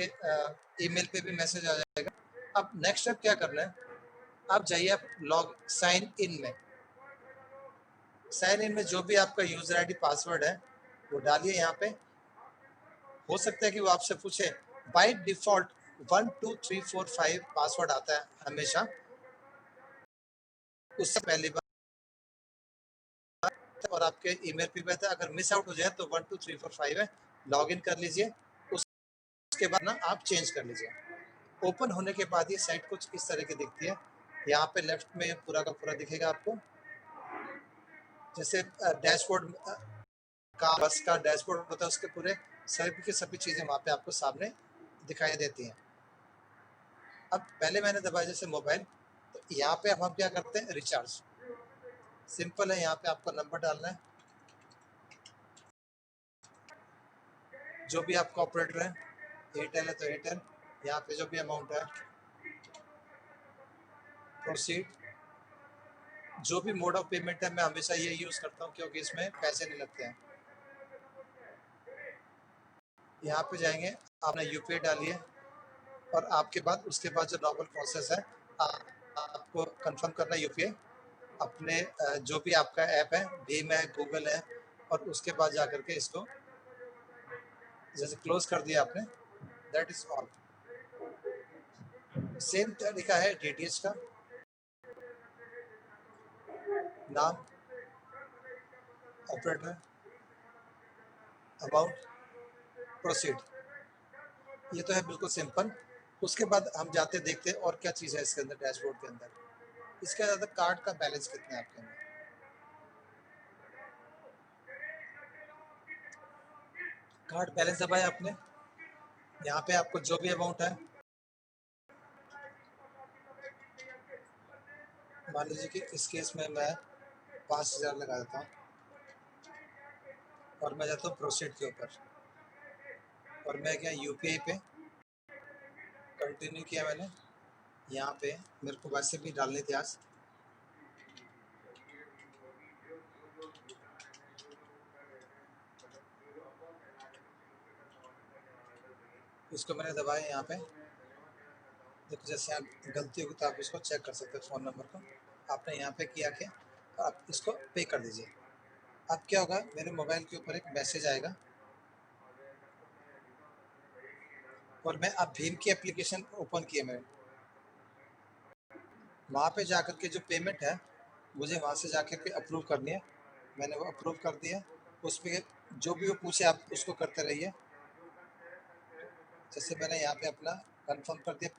Email पे भी message आ जाएगा। अब नेक्स्ट स्टेप क्या करना है, आप जाइए आप लॉग साइन इन में। साइन इन में जो भी आपका यूजर आईडी पासवर्ड है वो डालिए यहाँ पे। हो सकता है कि वो आपसे पूछे, बाय डिफॉल्ट 1 2 3 4 5 पासवर्ड आता है हमेशा, उससे पहली बार और आपके ईमेल पे आता है। अगर मिस आउट हो जाए तो 1 2 3 4 5 है, लॉग इन कर लीजिए। उसके बाद ना आप चेंज कर लीजिए। ओपन होने के बाद ये साइट कुछ इस तरह की दिखती है। यहाँ पे लेफ्ट में पूरा का पूरा दिखेगा आपको, जैसे डैशबोर्ड का बस का डैशबोर्ड होता है, उसके पूरे सभी की सभी चीजें वहाँ पे आपको सामने दिखाई देती हैं। अब पहले मैंने दबाया जैसे मोबाइल, तो यहाँ पे अब हम क्या करते हैं, रिचार्ज। सिंपल है, यहाँ पे आपको नंबर डालना है जो भी आपका ऑपरेटर है। एयरटेल है तो एयरटेल, यहाँ पे जो भी अमाउंट है, प्रोसीड। जो भी मोड ऑफ पेमेंट है मैं हमेशा ये यूज करता हूँ क्योंकि इसमें पैसे नहीं लगते हैं। यहाँ पे जाएंगे, आपने यूपीआई डालिए और आपके बाद उसके बाद जो नॉर्मल प्रोसेस है, आपको कंफर्म करना है यूपीआई अपने जो भी आपका ऐप है, भीम है, गूगल है, और उसके बाद जाकर के इसको जैसे क्लोज कर दिया आपने, दैट इज ऑल। सेम तरीका है डीटीएच का। नाम, ऑपरेटर, अमाउंट, प्रोसीड। ये तो है बिल्कुल सिंपल। उसके बाद हम जाते देखते और क्या चीज़ है इसके अंदर, डैशबोर्ड के अंदर। इसके अंदर कार्ड का बैलेंस कितना है आपके अंदर। कार्ड बैलेंस दबाया आपने, यहाँ पे आपको जो भी अमाउंट है, मान लीजिए कि इस केस में मैं 5,000 लगा देता हूँ और मैं जाता हूँ प्रोसीड के ऊपर, और मैं क्या यूपीआई पे कंटिन्यू किया मैंने। यहाँ पे मेरे को वैसे भी डालने थे आज, इसको मैंने दबाया यहाँ पे। देखो जैसे आप गलती होगी तो आप इसको चेक कर सकते हो, फ़ोन नंबर को आपने यहाँ पे किया क्या, आप इसको पे कर दीजिए। अब क्या होगा, मेरे मोबाइल के ऊपर एक मैसेज आएगा और मैं अब भीम की एप्लीकेशन ओपन किया मैंने, वहाँ पे जाकर के जो पेमेंट है मुझे वहाँ से जाकर के अप्रूव करनी है। मैंने वो अप्रूव कर दिया। उस पर जो भी वो पूछे आप उसको करते रहिए। जैसे मैंने यहाँ पे अपना कंफर्म कर दिया।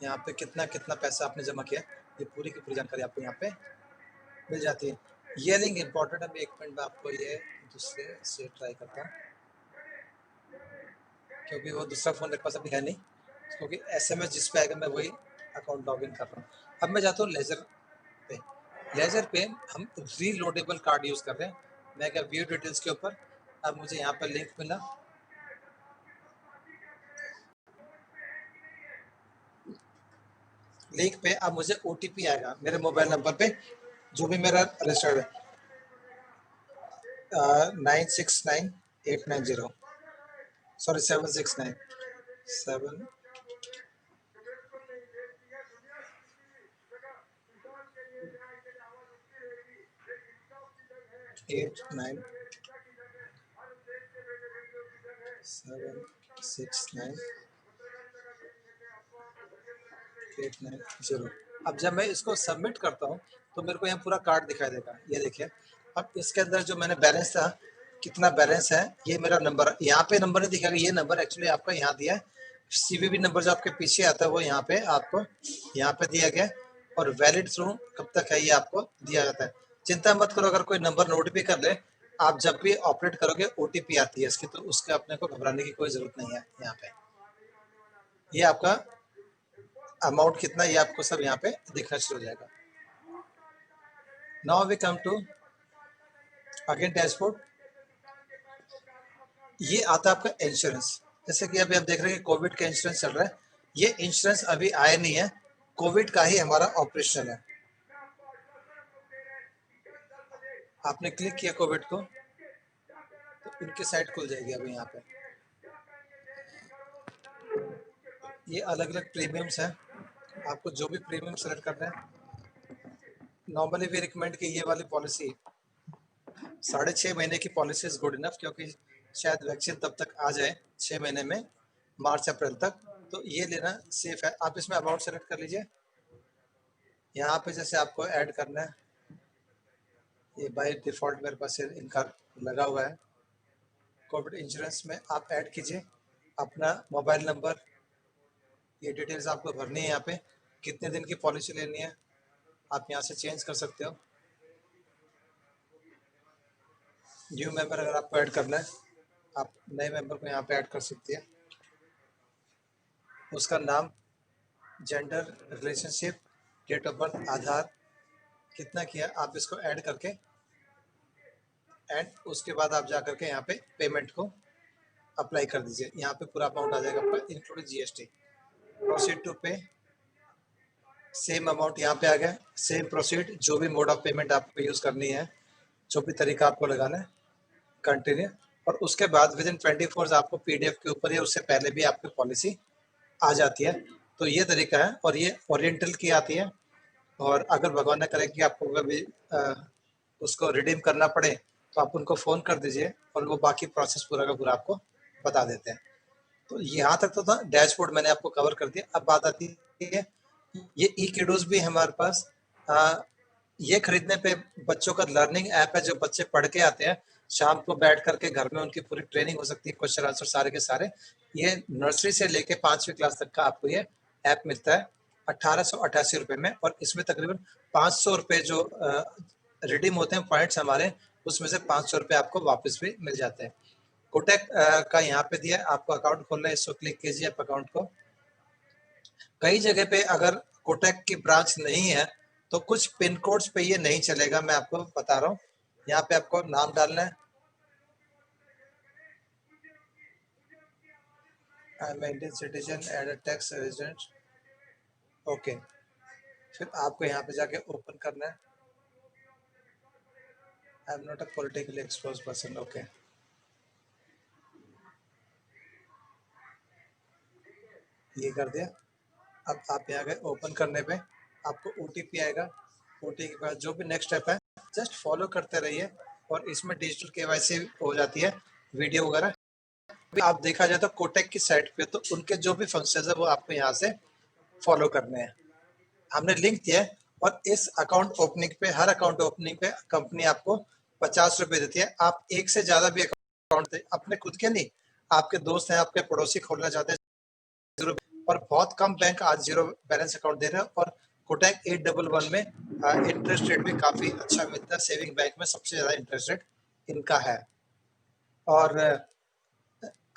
यहाँ पे कितना कितना पैसा आपने जमा किया, ये पूरी की पूरी जानकारी आपको यहाँ पे मिल जाती है। ये लिंक इम्पोर्टेंट है, एक मिनट में आपको ये दूसरे से ट्राई करता हूँ क्योंकि वो दूसरा फ़ोन मेरे पास अभी है नहीं, क्योंकि एसएमएस जिस पे आएगा मैं वही अकाउंट लॉग इन कर रहा हूँ। अब मैं जाता हूँ लेजर पे। लेजर पे हम रीलोडेबल कार्ड यूज़ कर रहे हैं। मैं क्या व्यू डिटेल्स के ऊपर, अब मुझे यहाँ पर लिंक मिला, लिंक पे अब मुझे ओटीपी आएगा मेरे मोबाइल नंबर पे जो भी मेरा रजिस्टर्ड है, 969890, सॉरी 769 769 अब जब मैं इसको सबमिट करता हूँ तो मेरे को यहाँ पूरा कार्ड दिखाई देगा। ये देखिए, अब इसके अंदर जो मैंने बैलेंस था, कितना बैलेंस है, ये मेरा नंबर यहाँ पे नंबर नहीं दिखाएगा, ये नंबर एक्चुअली आपका यहाँ दिया है। सीवीवी नंबर जो आपके पीछे आता है वो यहाँ पे आपको यहाँ पे दिया गया, और वैलिड थ्रू कब तक है ये आपको दिया जाता है। चिंता मत करो, अगर कोई नंबर नोट भी कर ले, आप जब भी ऑपरेट करोगे ओटीपी आती है इसकी, तो उसके अपने को घबराने की कोई जरूरत नहीं है यहाँ पे। ये आपका अमाउंट कितना, ये आपको सब यहाँ पे दिखना शुरू हो जाएगा। Now we come to again dashboard. ये आता है आपका इंश्योरेंस। जैसे कि अभी आप देख रहे हैं कि कोविड का इंश्योरेंस चल रहा है। ये इंश्योरेंस अभी आया नहीं है, कोविड का ही हमारा ऑपरेशन है। आपने क्लिक किया कोविड को तो इनकी साइट खुल जाएगी अभी यहाँ पे। ये अलग अलग प्रीमियम्स हैं, आपको जो भी प्रीमियम सेलेक्ट करना है। नॉर्मली वी रिकमेंड कि ये वाली पॉलिसी 6.5 महीने की पॉलिसी इज गुड इनफ, क्योंकि शायद वैक्सीन तब तक आ जाए 6 महीने में, मार्च अप्रैल तक, तो ये लेना सेफ है। आप इसमें अमाउंट सेलेक्ट कर लीजिए। यहाँ पे जैसे आपको ऐड करना है, ये बाय डिफॉल्ट मेरे पास इनका लगा हुआ है। कोविड इंश्योरेंस में आप ऐड कीजिए अपना मोबाइल नंबर, ये डिटेल्स आपको भरनी है। यहाँ पे कितने दिन की पॉलिसी लेनी है आप यहाँ से चेंज कर सकते हो। न्यू मेंबर अगर आपको ऐड करना है, आप नए मेंबर को यहाँ पे ऐड कर सकती है। उसका नाम, gender, relationship, date of birth, Aadhaar, कितना किया आप इसको ऐड करके, एंड उसके बाद आप जा करके यहाँ पे पेमेंट को अप्लाई कर दीजिए। यहाँ पे पूरा अमाउंट आ जाएगा आपका इंक्लूडिंग जीएसटी। प्रोसीड टू पे, सेम अमाउंट यहाँ पे आ गया। सेम प्रोसीड, जो भी मोड ऑफ पेमेंट आपको यूज करनी है, जो भी तरीका आपको लगाना है, कंटिन्यू। और उसके बाद विद इन 24 आपको पीडीएफ के ऊपर या उससे पहले भी आपकी पॉलिसी आ जाती है। तो ये तरीका है, और ये ओरिएंटल की आती है। और अगर भगवान न करे कि आपको कभी उसको रिडीम करना पड़े तो आप उनको फ़ोन कर दीजिए और वो बाकी प्रोसेस पूरा का पूरा आपको बता देते हैं। तो यहाँ तक तो था डैशबोर्ड, मैंने आपको कवर कर दिया। अब बात आती है, ये ई किडोज भी हमारे पास, ये खरीदने पे बच्चों का लर्निंग ऐप है, जो बच्चे पढ़ के आते हैं, शाम को बैठ करके घर में उनकी पूरी ट्रेनिंग हो सकती है, क्वेश्चन आंसर सारे के सारे। ये नर्सरी से लेके 5वीं क्लास तक का आपको ये ऐप मिलता है 1888 रुपये में। और इसमें तकरीबन 500 रुपये जो रिडीम होते हैं पॉइंट्स हमारे, उसमें से 500 रुपये आपको वापस भी मिल जाते हैं। कोटक का यहाँ पे दिया, आपको अकाउंट खोलना है, इसको क्लिक कीजिए आप अकाउंट को। कई जगह पे अगर कोटक की ब्रांच नहीं है तो कुछ पिन कोड्स पे ये नहीं चलेगा, मैं आपको बता रहा हूँ। यहाँ पे आपको नाम डालना है, I am Indian citizen, and a tax resident, okay. फिर आपको यहाँ पे जाके ओपन करना है, I am not a politically expose person, okay. ये कर दिया। अब आप यहाँ गए, ओपन करने पे आपको ओटीपी आएगा। ओटीपी के बाद जो भी नेक्स्ट स्टेप है जस्ट फॉलो करते रहिए, और इसमें डिजिटल केवाईसी हो जाती है, वीडियो वगैरह। आप देखा जाए तो कोटक की साइट पे तो उनके जो भी फंक्शन है वो आपको यहाँ से फॉलो करने हैं। हमने लिंक दिया है, और इस अकाउंट ओपनिंग पे, हर अकाउंट ओपनिंग पे कंपनी आपको 50 रुपए देती है। आप एक से ज्यादा भी अकाउंट अपने खुद के नहीं, आपके दोस्त हैं, आपके पड़ोसी खोलना चाहते हैं, और बहुत कम बैंक आज जीरो बैलेंस अकाउंट दे रहे हैं। और कोटक 811 में इंटरेस्ट रेट भी काफी अच्छा मिलता है, सेविंग बैंक में सबसे ज्यादा इंटरेस्ट रेट इनका है। और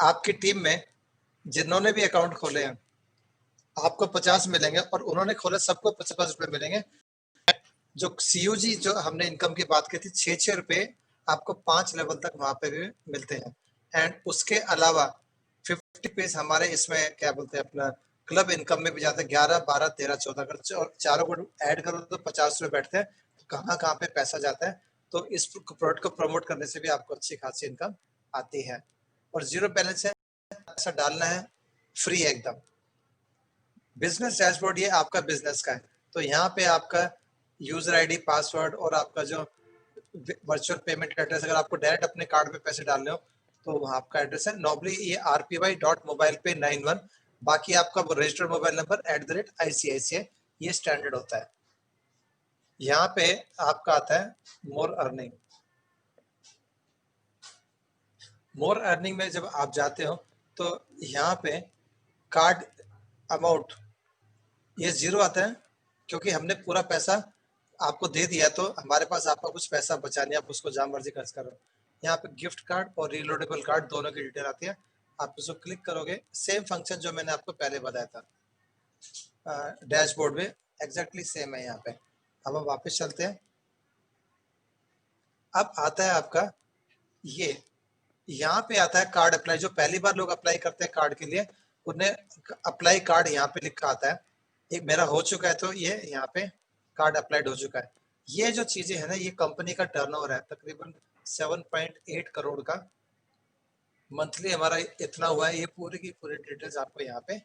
आपकी टीम में जिन्होंने भी अकाउंट खोले हैं आपको 50 मिलेंगे, और उन्होंने खोले सबको 50 रुपए मिलेंगे। जो सीयूजी जो हमने इनकम की बात की थी, 6-6 रुपए आपको 5 लेवल तक वहां पे भी मिलते हैं। एंड उसके अलावा 50 पीस हमारे इसमें क्या बोलते हैं अपना क्लब इनकम में भी जाते हैं, 11, 12, 13, 14 कर, और चारों को ऐड करो तो 50 रुपए बैठते हैं। तो कहाँ कहाँ पे पैसा जाता है। तो इस प्रोडक्ट को प्रमोट करने से भी आपको अच्छी खासी इनकम आती है। और जीरो बैलेंस है, पैसा डालना है, फ्री है एकदम। बिजनेस डैशबोर्ड ये आपका बिजनेस का है। तो यहाँ पे आपका यूजर आईडी, पासवर्ड, और आपका जो वर्चुअल पेमेंट एड्रेस, अगर आपको डायरेक्ट अपने कार्ड पे पैसे डालने हो तो वहाँ आपका एड्रेस है। नॉर्मली ये rpy.mobilepay91, बाकी आपका रजिस्टर्ड मोबाइल नंबर @ICICI, ये स्टैंडर्ड होता है। यहाँ पे आपका आता है मोर अर्निंग। मोर अर्निंग में जब आप जाते हो तो यहाँ पे कार्ड अमाउंट ये जीरो आता है, क्योंकि हमने पूरा पैसा आपको दे दिया, तो हमारे पास आपका कुछ पैसा बचा नहीं, आप उसको जहाँ मर्जी खर्च करो। यहाँ पे गिफ्ट कार्ड और रीलोडेबल कार्ड दोनों की डिटेल आती है। आप इसको क्लिक करोगे, सेम फंक्शन जो मैंने आपको पहले बताया था डैशबोर्ड में, एग्जैक्टली सेम है यहाँ पे। अब हम वापस चलते हैं। अब आता है आपका ये, यहाँ पे आता है कार्ड अप्लाई। जो पहली बार लोग अप्लाई करते हैं कार्ड के लिए, उन्हें अप्लाई कार्ड यहाँ पे लिखा आता है। एक मेरा हो चुका है, तो ये यहाँ पे कार्ड अप्लाइड हो चुका है। ये जो चीजें है ना, ये कंपनी का टर्नओवर है तकरीबन 7.8 करोड़ का मंथली हमारा इतना हुआ है। ये पूरी की पूरी डिटेल्स आपको यहाँ पे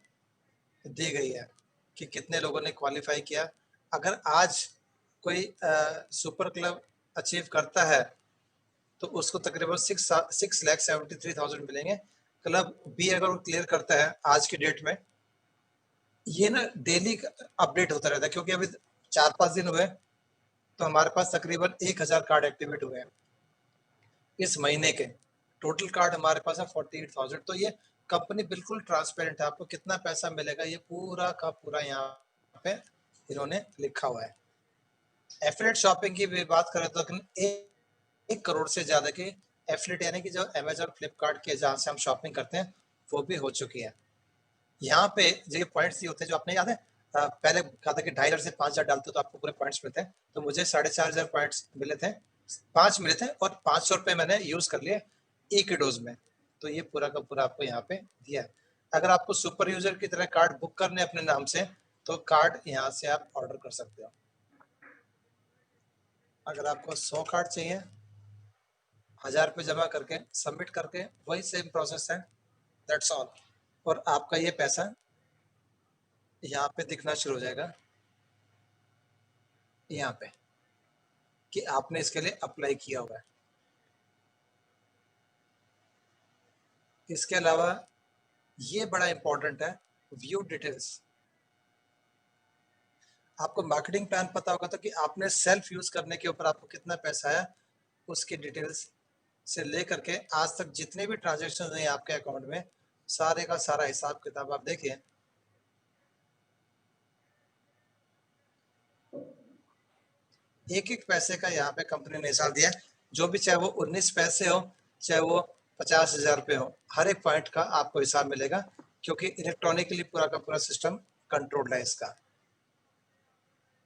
दी गई है कि कितने लोगों ने क्वालिफाई किया। अगर आज कोई सुपर क्लब अचीव करता है तो उसको तकरीबन 6,73,000 मिलेंगे। क्लब बी अगर वो क्लियर करता है आज की डेट में, ये ना डेली अपडेट होता रहता है, क्योंकि अभी 4-5 दिन हुए तो हमारे पास तकरीबन 1,000 कार्ड एक्टिवेट हुए हैं इस महीने के। टोटल कार्ड हमारे पास है 48,000। तो ये कंपनी बिल्कुल ट्रांसपेरेंट है, आपको कितना पैसा मिलेगा ये पूरा का पूरा यहाँ पे इन्होंने लिखा हुआ है। एफिलिएट शॉपिंग की भी बात करें तो 1 करोड़ से ज्यादा की एफिलिएट, यानी कि जो अमेजन फ्लिपकार्ट के जहाँ से हम शॉपिंग करते हैं, वो भी हो चुकी है। यहाँ पे जो पॉइंट्स ये होते हैं, जो आपने याद है पहले कहा था कि 2,500 से 5,000 डालते तो आपको पूरे पॉइंट्स मिलते हैं, तो मुझे 4,500 पॉइंट्स मिले थे, 5 मिले थे, और 500 रुपये मैंने यूज कर लिए एक ही डोज में। तो ये पूरा का पूरा आपको यहाँ पे दिया है। अगर आपको सुपर यूजर की तरह कार्ड बुक करने अपने नाम से, तो कार्ड यहाँ से आप ऑर्डर कर सकते हो। अगर आपको 100 कार्ड चाहिए, 1,000 रुपये जमा करके सबमिट करके, वही सेम प्रोसेस है, दैट्स ऑल। और आपका ये पैसा यहाँ पे दिखना शुरू हो जाएगा, यहाँ पे, कि आपने इसके लिए अप्लाई किया हुआ है। इसके अलावा ये बड़ा इंपॉर्टेंट है, व्यू डिटेल्स। आपको मार्केटिंग प्लान पता होगा तो कि आपने सेल्फ यूज करने के ऊपर आपको कितना पैसा आया, उसकी डिटेल्स से लेकर के आज तक जितने भी ट्रांजेक्शन हैं आपके अकाउंट में, सारे का सारा हिसाब किताब आप देखिए। एक एक पैसे का यहाँ पे कंपनी ने हिसाब दिया है, जो भी, चाहे वो 19 पैसे हो, चाहे वो 50,000 रुपये हो, हर एक पॉइंट का आपको हिसाब मिलेगा, क्योंकि इलेक्ट्रॉनिकली पूरा का पूरा सिस्टम कंट्रोल्ड है इसका।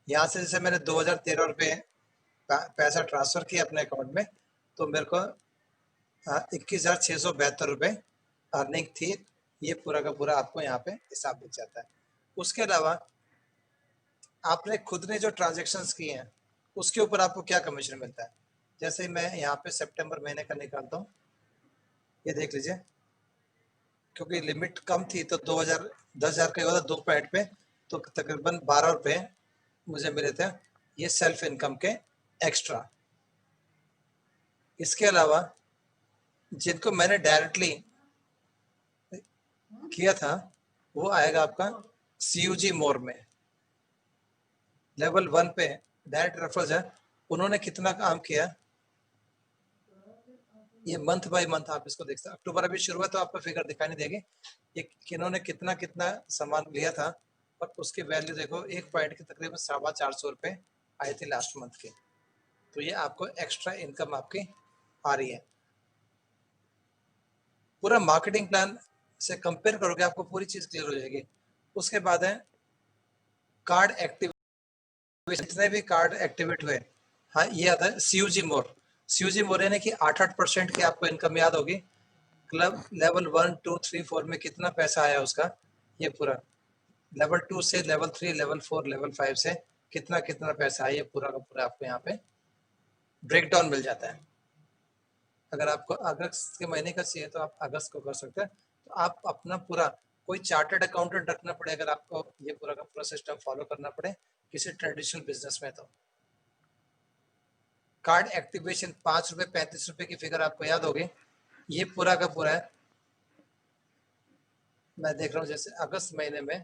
यहाँ से जैसे मैंने 2013 रुपये पैसा ट्रांसफर किया अपने अकाउंट में, तो मेरे को 21,672 रुपये अर्निंग थी। ये पूरा का पूरा आपको यहाँ पे हिसाब दिख जाता है। उसके अलावा आपने खुद ने जो ट्रांजेक्शन्स किए हैं, उसके ऊपर आपको क्या कमीशन मिलता है। जैसे मैं यहाँ पे सितंबर महीने का निकालता हूँ, ये देख लीजिए, क्योंकि लिमिट कम थी तो 10,000 का होता 2 पॉइंट पे, तो तकरीबन 12 रुपये मुझे मिले थे, ये सेल्फ इनकम के एक्स्ट्रा। इसके अलावा जिनको मैंने डायरेक्टली किया था, वो आएगा आपका CUG मोर में, लेवल 1 पे डायरेक्ट रेफरल्स है। उन्होंने कितना काम किया, ये मंथ बाय मंथ आप इसको देख सकते हैं। अक्टूबर अभी शुरू हुआ तो आपको फिगर दिखाई नहीं देगी, ये इन्होंने कितना कितना सामान लिया था, और उसकी वैल्यू देखो, एक पॉइंट की तकरीबन 450 रुपये आई थी लास्ट मंथ की। तो ये आपको एक्स्ट्रा इनकम आपकी आ रही है। पूरा मार्केटिंग प्लान से कंपेयर करोगे, आपको पूरी चीज क्लियर हो जाएगी। उसके बाद है कार्ड एक्टिव, जितने भी कार्ड एक्टिवेट हुए, हाँ ये आता है CUG मोर। CUG मोर यानी कि 8% की आपको इनकम याद होगी। क्लब लेवल 1, 2, 3, 4 में कितना पैसा आया उसका, ये पूरा लेवल 2 से लेवल 3, लेवल 4, लेवल 5 से कितना कितना पैसा आया, ये पूरा का पूरा आपको यहाँ पे ब्रेकडाउन मिल जाता है। अगर आपको अगस्त के महीने का चाहिए तो आप अगस्त को कर सकते हैं। तो आप अपना पूरा, कोई चार्टर्ड अकाउंटेंट रखना पड़े अगर आपको ये पूरा का पूरा सिस्टम फॉलो करना पड़े किसी ट्रेडिशनल बिजनेस में। तो कार्ड एक्टिवेशन 5 रुपये 35 रुपये की फिगर आपको याद होगी, ये पूरा का पूरा है। मैं देख रहा हूँ जैसे अगस्त महीने में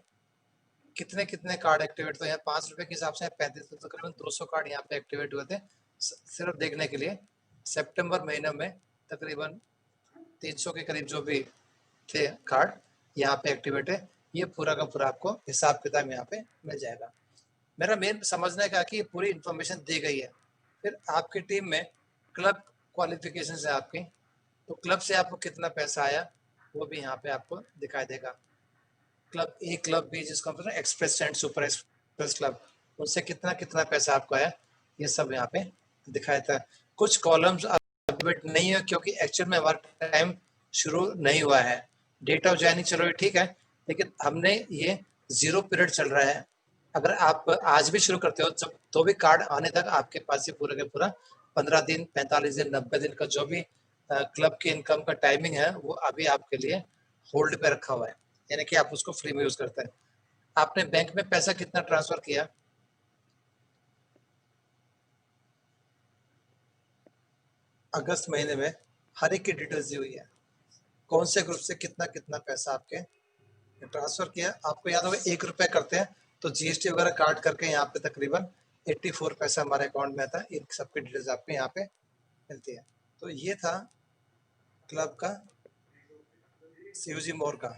कितने कितने कार्ड एक्टिवेट, तो यहाँ 5 रुपये के हिसाब से 35, तो तकरीबन 200 कार्ड यहाँ पे एक्टिवेट हुए थे सिर्फ देखने के लिए। सितंबर महीने में तकरीबन 300 के करीब जो भी थे कार्ड यहाँ पे एक्टिवेट है। ये पूरा का पूरा आपको हिसाब किताब यहाँ पे मिल जाएगा। मेरा मेन समझने का कि पूरी इंफॉर्मेशन दी गई है। फिर आपकी टीम में क्लब क्वालिफिकेशन है आपकी, तो क्लब से आपको कितना पैसा आया वो भी यहाँ पे आपको दिखाई देगा। क्लब ए, क्लब बी, जिसको हम express and super express club, उनसे कितना कितना पैसा आपको आया, ये सब यहाँ पे दिखाया था। कुछ कॉलम्स अपडेट नहीं है क्योंकि एक्चुअल में हमारा टाइम शुरू नहीं हुआ है। डेट ऑफ ज्वाइनिंग चलो ठीक है, लेकिन हमने ये 0 पीरियड चल रहा है। अगर आप आज भी शुरू करते हो जब, तो भी कार्ड आने तक आपके पास ये पूरा का पूरा 15 दिन, 45 दिन, 90 दिन का जो भी क्लब की इनकम का टाइमिंग है वो अभी आपके लिए होल्ड पे रखा हुआ है, यानी कि आप उसको फ्री में यूज करते हैं। आपने बैंक में पैसा कितना ट्रांसफर किया? अगस्त महीने में हर एक की डिटेल्स दी हुई है, कौन से ग्रुप से कितना कितना पैसा आपके ट्रांसफर किया। आपको याद होगा 1 रुपए करते हैं तो जीएसटी वगैरह काट करके यहाँ पे तकरीबन 84 पैसा हमारे अकाउंट में आता है। इन सबकी डिटेल्स आपको यहाँ पे मिलती है। तो ये था क्लब का, सीयूजी मोर का।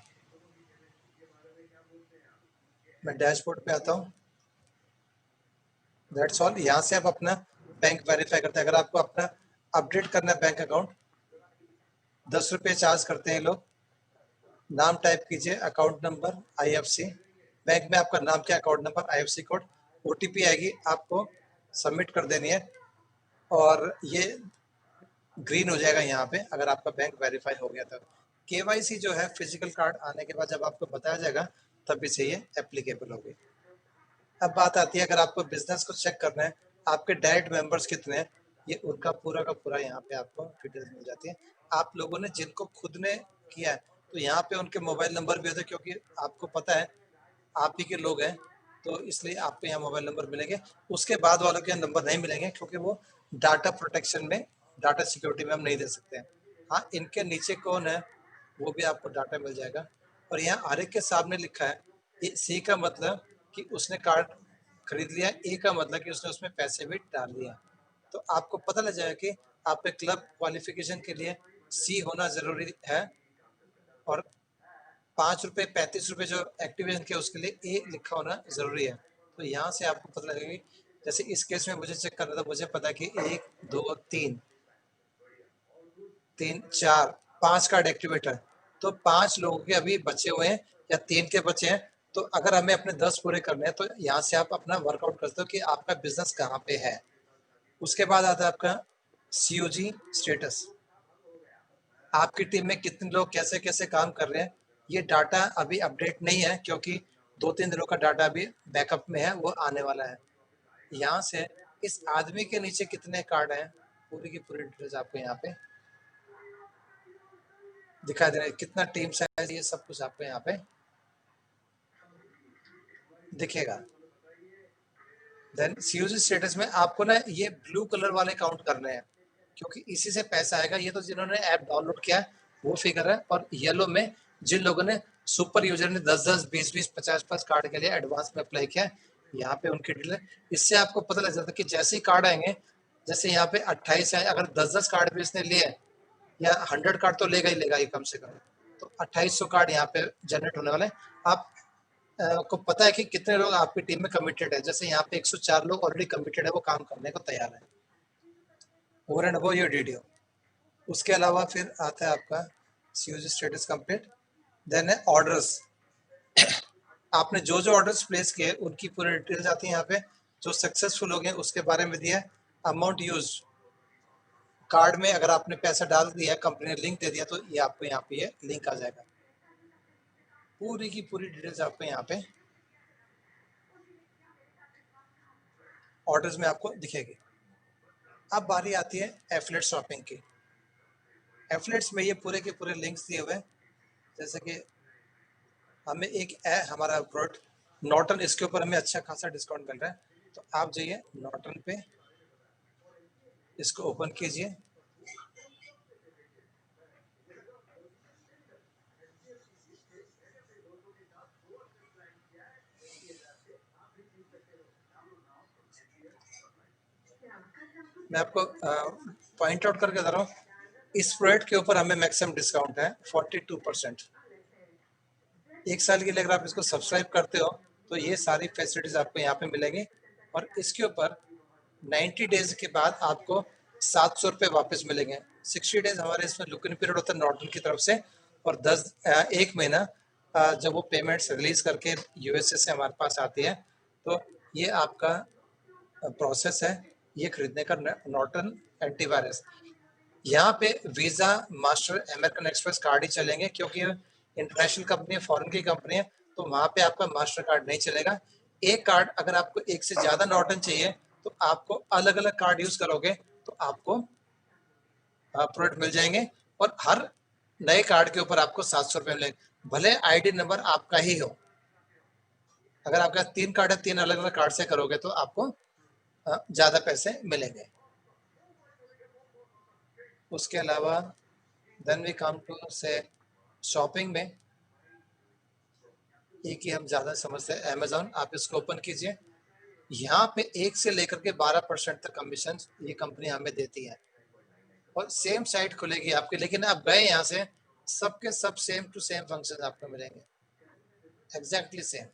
मैं डैशबोर्ड पे आता हूँ। That's all. यहाँ से आप अपना बैंक वेरीफाई करते हैं। अगर आपको अपना अपडेट करना है बैंक अकाउंट, 10 रुपये चार्ज करते हैं लोग। नाम टाइप कीजिए, अकाउंट नंबर, आईएफसी, बैंक में आपका नाम क्या, account number, IFC code, OTP आएगी, आपको सबमिट कर देनी है और ये ग्रीन हो जाएगा यहाँ पे अगर आपका बैंक वेरीफाई हो गया। तब केवाईसी जो है फिजिकल कार्ड आने के बाद जब आपको बताया जाएगा तभी से ये एप्लीकेबल होगी। अब बात आती है, अगर आपको बिजनेस को चेक करना है आपके डायरेक्ट मेंबर्स कितने हैं, ये उनका पूरा का पूरा यहाँ पे आपको डिटेल्स मिल जाती है। आप लोगों ने जिनको खुद ने किया है तो यहाँ पे उनके मोबाइल नंबर भी होते हैं, क्योंकि आपको पता है आप ही के लोग हैं, तो इसलिए आपको यहाँ मोबाइल नंबर मिलेंगे। उसके बाद वालों के यहाँ नंबर नहीं मिलेंगे क्योंकि वो डाटा प्रोटेक्शन में, डाटा सिक्योरिटी में हम नहीं दे सकते हैं। हाँ, इनके नीचे कौन है वो भी आपको डाटा मिल जाएगा। और यहाँ हर एक के सामने लिखा है, ये सी का मतलब कि उसने कार्ड खरीद लिया, ए का मतलब कि उसने उसमें पैसे भी डाल दिया। तो आपको पता लग जाएगा कि आपके क्लब क्वालिफिकेशन के लिए सी होना जरूरी है और 5 रुपये 35 रुपये जो एक्टिवेशन के उसके लिए ए लिखा होना जरूरी है। तो यहाँ से आपको पता लगेगा कि जैसे इस केस में मुझे चेक करना था, मुझे पता कि 1 2 3 3 4 5 कार्ड एक्टिवेट है, तो 5 लोगों के अभी बचे हुए हैं या 3 के बचे हैं। तो अगर हमें अपने 10 पूरे करने हैं तो यहाँ से आप अपना वर्कआउट करते हो कि आपका बिजनेस कहाँ पे है। उसके बाद आता है आपका सीओजी स्टेटस, आपकी टीम में कितने लोग कैसे कैसे काम कर रहे हैं। ये डाटा अभी अपडेट नहीं है क्योंकि 2-3 दिनों का डाटा अभी बैकअप में है, वो आने वाला है। यहाँ से इस आदमी के नीचे कितने कार्ड हैं पूरी की पूरी डिटेल्स आपको यहाँ पे दिखा दे रहे हैं, कितना टीम साइज, ये सब कुछ आपको यहाँ पे दिखेगा। देन सीयूजी स्टेटस में आपको ना ये ब्लू कलर वाले काउंट करने हैं क्योंकि इसी से पैसा आएगा। ये तो जिन्होंने ऐप डाउनलोड किया है वो फिगर है, और येलो में जिन लोगों ने सुपर यूजर ने 10-10, 20-20, 50-50 कार्ड के लिए एडवांस में अप्लाई किया है, यहाँ पे उनकी डिटेल है। इससे आपको पता लग जाता है कि जैसे ही कार्ड आएंगे, जैसे यहाँ पे 28 है, अगर 10-10 कार्ड भी इसने लिए या 100 कार्ड तो लेगा ही लेगा ये कम से कम, तो 2800 कार्ड यहाँ पे जनरेट होने वाले हैं। आप को पता है कि कितने लोग आपकी टीम में कमिटेड है। जैसे यहाँ पे 104 लोग ऑलरेडी कमिटेड है, वो काम करने को तैयार है। Over and above your video. उसके अलावा फिर आता है आपका सीयूजी स्टेटस कंप्लीट। देन है ऑर्डर्स, आपने जो जो ऑर्डर्स प्लेस किए उनकी पूरी डिटेल्स आती है यहाँ पे। जो सक्सेसफुल हो गए उसके बारे में दिया है। अमाउंट यूज, कार्ड में अगर आपने पैसा डाल दिया, कंपनी ने लिंक दे दिया, तो ये आपको यहाँ पे ये लिंक आ जाएगा। पूरी की पूरी डिटेल्स आपको यहाँ पे ऑर्डर्स में आपको दिखेगी। अब बारी आती है एफिलिएट शॉपिंग की। एफिलिएट्स में ये पूरे के पूरे लिंक्स दिए हुए हैं। जैसे कि हमें एक है हमारा प्रोडक्ट नॉर्टन, इसके ऊपर हमें अच्छा खासा डिस्काउंट मिल रहा है, तो आप जाइए नॉर्टन पे, इसको ओपन कीजिए। मैं आपको पॉइंट आउट करके बता रहा हूँ, इस प्रोडक्ट के ऊपर हमें मैक्सिमम डिस्काउंट है 42%। 1 साल के लिए अगर आप इसको सब्सक्राइब करते हो तो ये सारी फैसिलिटीज आपको यहाँ पे मिलेंगी, और इसके ऊपर 90 डेज के बाद आपको 700 रुपये वापस मिलेंगे। 60 डेज हमारे इसमें लुक इन पीरियड होता है नॉर्टन की तरफ से, और 1 महीना जब वो पेमेंट्स रिलीज करके यूएसए से हमारे पास आती है, तो ये आपका प्रोसेस है ये खरीदने का नॉर्टन एंटीवायरस। यहाँ पे Visa, master, American Express card ही चलेंगे, क्योंकि इंटरनेशनल कंपनी है, फॉरेन की कंपनी है, तो वहाँ पे आपका मास्टर कार्ड नहीं चलेगा। एक कार्ड, अगर आपको एक से ज्यादा नॉर्टन चाहिए तो आपको अलग अलग कार्ड यूज करोगे तो आपको प्रोडक्ट मिल जाएंगे, और हर नए कार्ड के ऊपर आपको 700 रुपये मिलेंगे, भले आईडी नंबर आपका ही हो। अगर आपका 3 कार्ड है, 3 अलग अलग कार्ड से करोगे तो आपको ज्यादा पैसे मिलेंगे। उसके अलावा देन वी कम टू से शॉपिंग में एक ही हम ज्यादा समझते हैं, अमेजोन। आप इसको ओपन कीजिए, यहाँ पे 1 से लेकर के 12% तक कमीशन ये कंपनी हमें देती है, और सेम साइट खुलेगी आपकी, लेकिन आप गए यहाँ से, सबके सब सेम टू सेम फंक्शन आपको मिलेंगे, एग्जैक्टली सेम।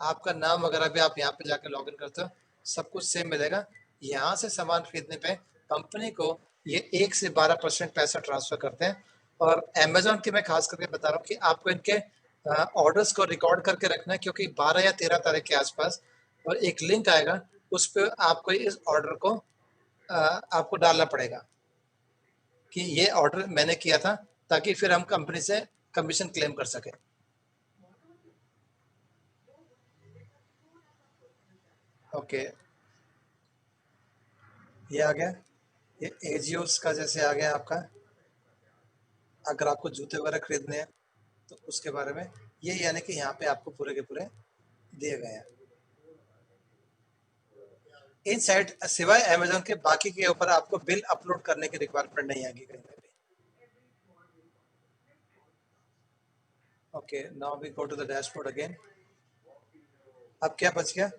आपका नाम वगैरह भी आप यहाँ पे जाकर लॉग इन करते हो, सब कुछ सेम मिलेगा। यहाँ से सामान खरीदने पे कंपनी को ये 1 से 12% पैसा ट्रांसफर करते हैं। और अमेजोन की मैं खास करके बता रहा हूँ कि आपको इनके ऑर्डर्स को रिकॉर्ड करके रखना है, क्योंकि 12 या 13 तारीख के आसपास और एक लिंक आएगा, उस पर आपको इस ऑर्डर को आपको डालना पड़ेगा कि ये ऑर्डर मैंने किया था, ताकि फिर हम कंपनी से कमीशन क्लेम कर सकें। ओके, ये आ गया, ये एजियोस का जैसे आ गया आपका। अगर आपको जूते वगैरह खरीदने हैं तो उसके बारे में ये, यानी कि यहाँ पे आपको पूरे के पूरे दिए गए हैं। इन साइट सिवाय अमेजोन के बाकी के ऊपर आपको बिल अपलोड करने की रिक्वायरमेंट नहीं आएगी कहीं पे भी। Okay, now we go to the dashboard again. अब क्या बच गया?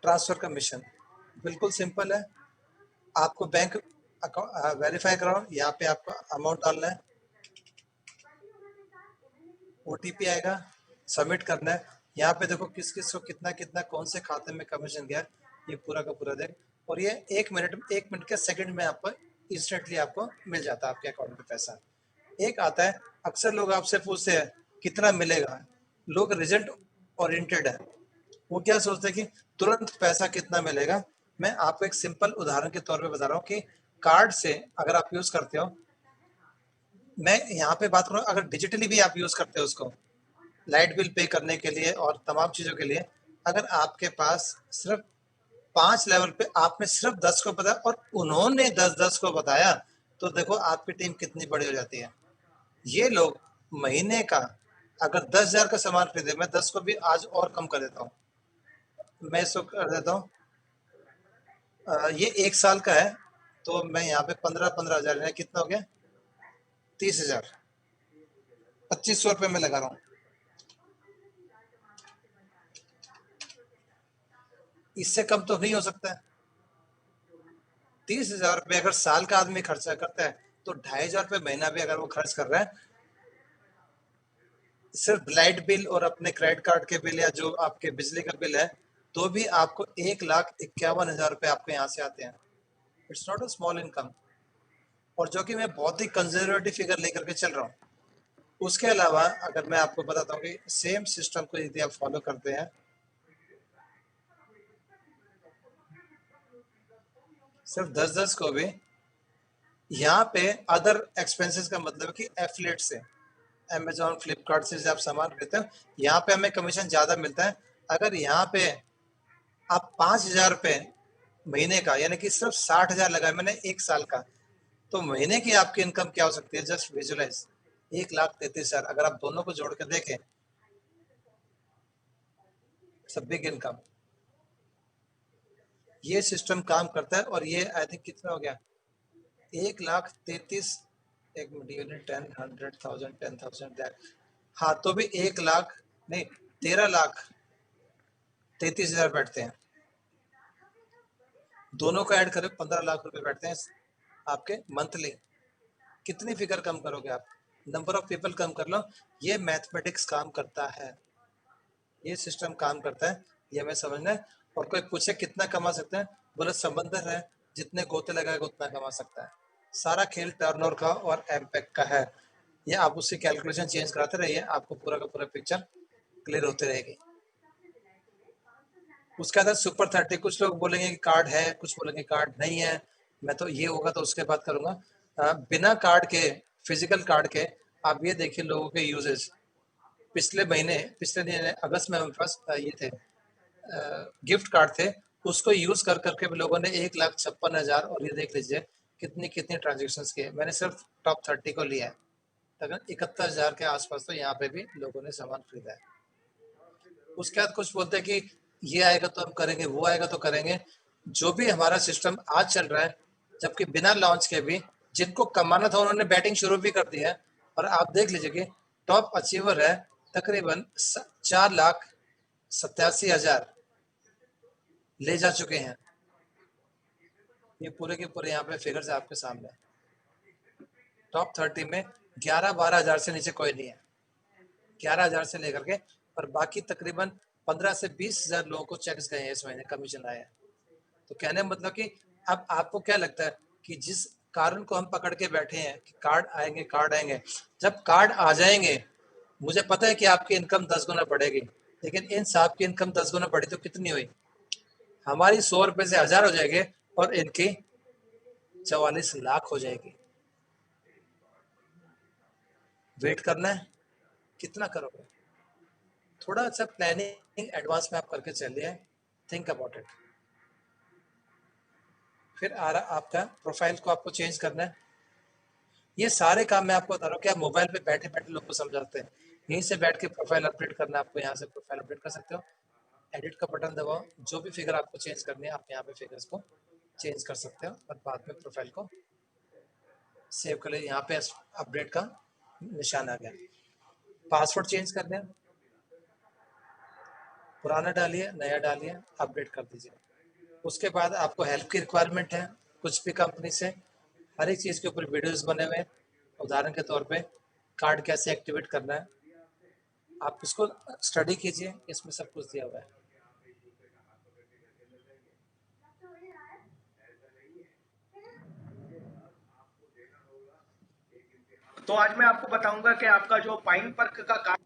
Transfer commission. बिल्कुल सिंपल है, आपको बैंक अकाउंट वेरीफाई कराओ, यहाँ पे आपको अमाउंट डालना है, ओटीपी आएगा, सबमिट करना है। यहाँ पे देखो किस किस को कितना कितना कौन से खाते में कमीशन गया, ये पूरा का पूरा देख। और ये 1 मिनट के सेकंड में आपको इंस्टेंटली आपको मिल जाता है आपके अकाउंट में पैसा। एक आता है, अक्सर लोग आपसे पूछते हैं कितना मिलेगा, लोग रिजल्ट ओरिएंटेड है, वो क्या सोचते हैं कि तुरंत पैसा कितना मिलेगा। मैं आपको एक सिंपल उदाहरण के तौर पे बता रहा हूँ कि कार्ड से अगर आप यूज करते हो, मैं यहाँ पे बात कर रहा हूँ, अगर डिजिटली भी आप यूज करते हो उसको लाइट बिल पे करने के लिए और तमाम चीजों के लिए, अगर आपके पास सिर्फ 5 लेवल पे आपने सिर्फ 10 को बताया और उन्होंने 10-10 को बताया, तो देखो आपकी टीम कितनी बड़ी हो जाती है। ये लोग महीने का अगर 10,000 का सामान खरीदे, मैं 10 को भी आज और कम कर देता हूँ, मैं इसको कर देता हूँ, ये 1 साल का है, तो मैं यहाँ पे 15-15 हजार है, कितना हो गया? 30,000, 2500 रुपये में लगा रहा हूँ। इससे कम तो नहीं हो सकता है। 30,000 रुपये अगर साल का आदमी खर्चा करता है, तो 2,500 रुपये महीना भी अगर वो खर्च कर रहा है सिर्फ लाइट बिल और अपने क्रेडिट कार्ड के बिल या जो आपके बिजली का बिल है, तो भी आपको 1,51,000 रुपये आपके यहाँ से आते हैं। It's not a small income, और जो कि मैं बहुत ही कंजर्वेटिव फिगर लेकर के चल रहा हूँ। उसके अलावा अगर मैं आपको बताता हूँ कि सेम सिस्टम को यदि आप फॉलो करते हैं, सिर्फ 10-10 को भी, यहाँ पे अदर एक्सपेंसेस का मतलब कि एफिलिएट से, अमेजोन, फ्लिपकार्ट से जब आप सामान खरीदते हो, यहाँ पे हमें कमीशन ज्यादा मिलता है। अगर यहाँ पे आप 5,000 रुपये महीने का, यानी कि सिर्फ 60,000 लगाए मैंने 1 साल का, तो महीने की आपकी इनकम क्या हो सकती है? Just visualize, 1,33,000। अगर आप दोनों को जोड़ कर देखें, सब बिग इनकम। ये सिस्टम काम करता है, और ये आई थिंक कितना हो गया? 1,33,000, एक मिनट, यूनिट 10, 100,000, 10,000, हाँ, तो भी 1 लाख नहीं, 13,33,000 बैठते हैं। दोनों को ऐड करें 15 लाख रुपए बैठते हैं आपके मंथली। कितनी फिगर कम करोगे आप? नंबर ऑफ पीपल कम कर लो। ये मैथमेटिक्स काम करता है, ये सिस्टम काम करता है, ये हमें समझना है। और कोई पूछे कितना कमा सकते हैं, बोले समंदर है, जितने गोते लगाएगा उतना कमा सकता है। सारा खेल टर्नओवर का और एम्पैक्ट का है। ये आप उससे कैलकुलेशन चेंज कराते रहिए, आपको पूरा का पूरा पिक्चर क्लियर होते रहेगी। उसके बाद सुपर 30, कुछ लोग बोलेंगे कि कार्ड है, कुछ बोलेंगे कार्ड नहीं है। मैं तो ये होगा तो उसके बाद करूंगा। बिना कार्ड के, फिजिकल कार्ड के, आप ये देखिए लोगों के यूजेस। पिछले महीने, पिछले नहीं, अगस्त में हमारे पास ये थे गिफ्ट कार्ड थे, उसको यूज कर करके भी लोगों ने 1,56,000, और ये देख लीजिए कितनी कितनी ट्रांजेक्शन किए। मैंने सिर्फ टॉप 30 को लिया है, तकरीबन 71,000 के आसपास तो यहाँ पे भी लोगों ने सामान खरीदा है। उसके बाद कुछ बोलते हैं कि ये आएगा तो हम करेंगे, वो आएगा तो करेंगे। जो भी हमारा सिस्टम आज चल रहा है, जबकि बिना लॉन्च के भी जिनको कमाना था उन्होंने बैटिंग शुरू भी कर दी है। और आप देख लीजिए कि टॉप अचीवर है तकरीबन 4,87,000 ले जा चुके हैं। ये पूरे के पूरे यहाँ पे फिगर्स आपके सामने। टॉप 30 में 11-12 हज़ार से नीचे कोई नहीं है, 11,000 से लेकर के, और बाकी तकरीबन 15 से 20,000 लोगों को चेक्स गए हैं इस महीने, कमीशन आए हैं। तो कहने का मतलब कि अब आपको क्या लगता है कि जिस कारण को हम पकड़ के बैठे हैं कि कार्ड आएंगे, कार्ड आएंगे, जब कार्ड आ जाएंगे, मुझे पता है कि आपकी इनकम 10 गुना बढ़ेगी, लेकिन इन साहब की इनकम 10 गुना बढ़ी तो कितनी हुई? हमारी 100 रुपए से 1,000 हो जाएंगे और इनकी 44 लाख हो जाएगी। वेट करना है, कितना करोगे? थोड़ा सा प्लानिंग एडवांस में आप करके चलिए, थिंक अबाउट इट। फिर आ रहा आपका प्रोफाइल को आपको चेंज करना है। ये सारे काम मैं आपको बता रहा हूँ कि आप मोबाइल पे बैठे बैठे लोग को समझाते हैं। यहीं से बैठ के प्रोफाइल अपडेट करना है आपको, यहाँ से प्रोफाइल अपडेट कर सकते हो। एडिट का बटन दबाओ, जो भी फिगर आपको चेंज करनी है आप यहाँ पे फिगर्स को चेंज कर सकते हो, और बाद में प्रोफाइल को सेव कर ले। यहाँ पे अपडेट का निशान आ गया। पासवर्ड चेंज करना है, पुराना डालिए, नया डालिए, अपडेट कर दीजिए। उसके बाद आपको हेल्प की रिक्वायरमेंट है कुछ भी कंपनी से, हर एक चीज़ के ऊपर वीडियोस बने हुए हैं। उदाहरण के तौर पे कार्ड कैसे एक्टिवेट करना है, आप इसको स्टडी कीजिए, इसमें सब कुछ दिया हुआ है। तो आज मैं आपको बताऊंगा कि आपका जो पाइन पर्क का कार्ड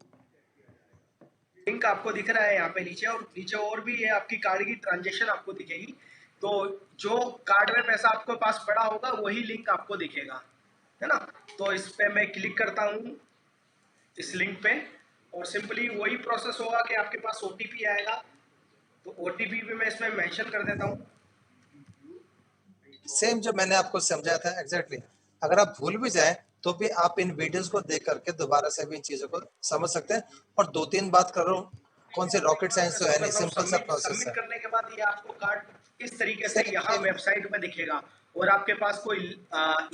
लिंक आपको दिख रहा है यहाँ पे नीचे, और नीचे और भी है आपकी कार्ड की ट्रांजेक्शन आपको दिखेगी। तो जो कार्ड में पैसा आपके पास पड़ा होगा वही लिंक आपको दिखेगा, है ना। तो इस पे मैं क्लिक करता हूँ, इस लिंक पे, और सिंपली वही प्रोसेस होगा कि आपके पास ओटीपी आएगा। तो ओटीपी भी मैं इसमें मेंशन कर देता हूँ। सेम जो मैंने आपको समझाया था एग्जैक्टली, अगर आप भूल भी जाए तो भी आप इन वीडियोस को देख करके दोबारा से भी इन चीजों को समझ सकते हैं। और 2-3 बात कर रहा हूँ, कौन सी रॉकेट साइंस तो है नहीं, सिंपल सा प्रोसेस सबमिट है। करने के बाद ये आपको कार्ड इस तरीके से सेम यहाँ सेम। वेबसाइट में दिखेगा, और आपके पास कोई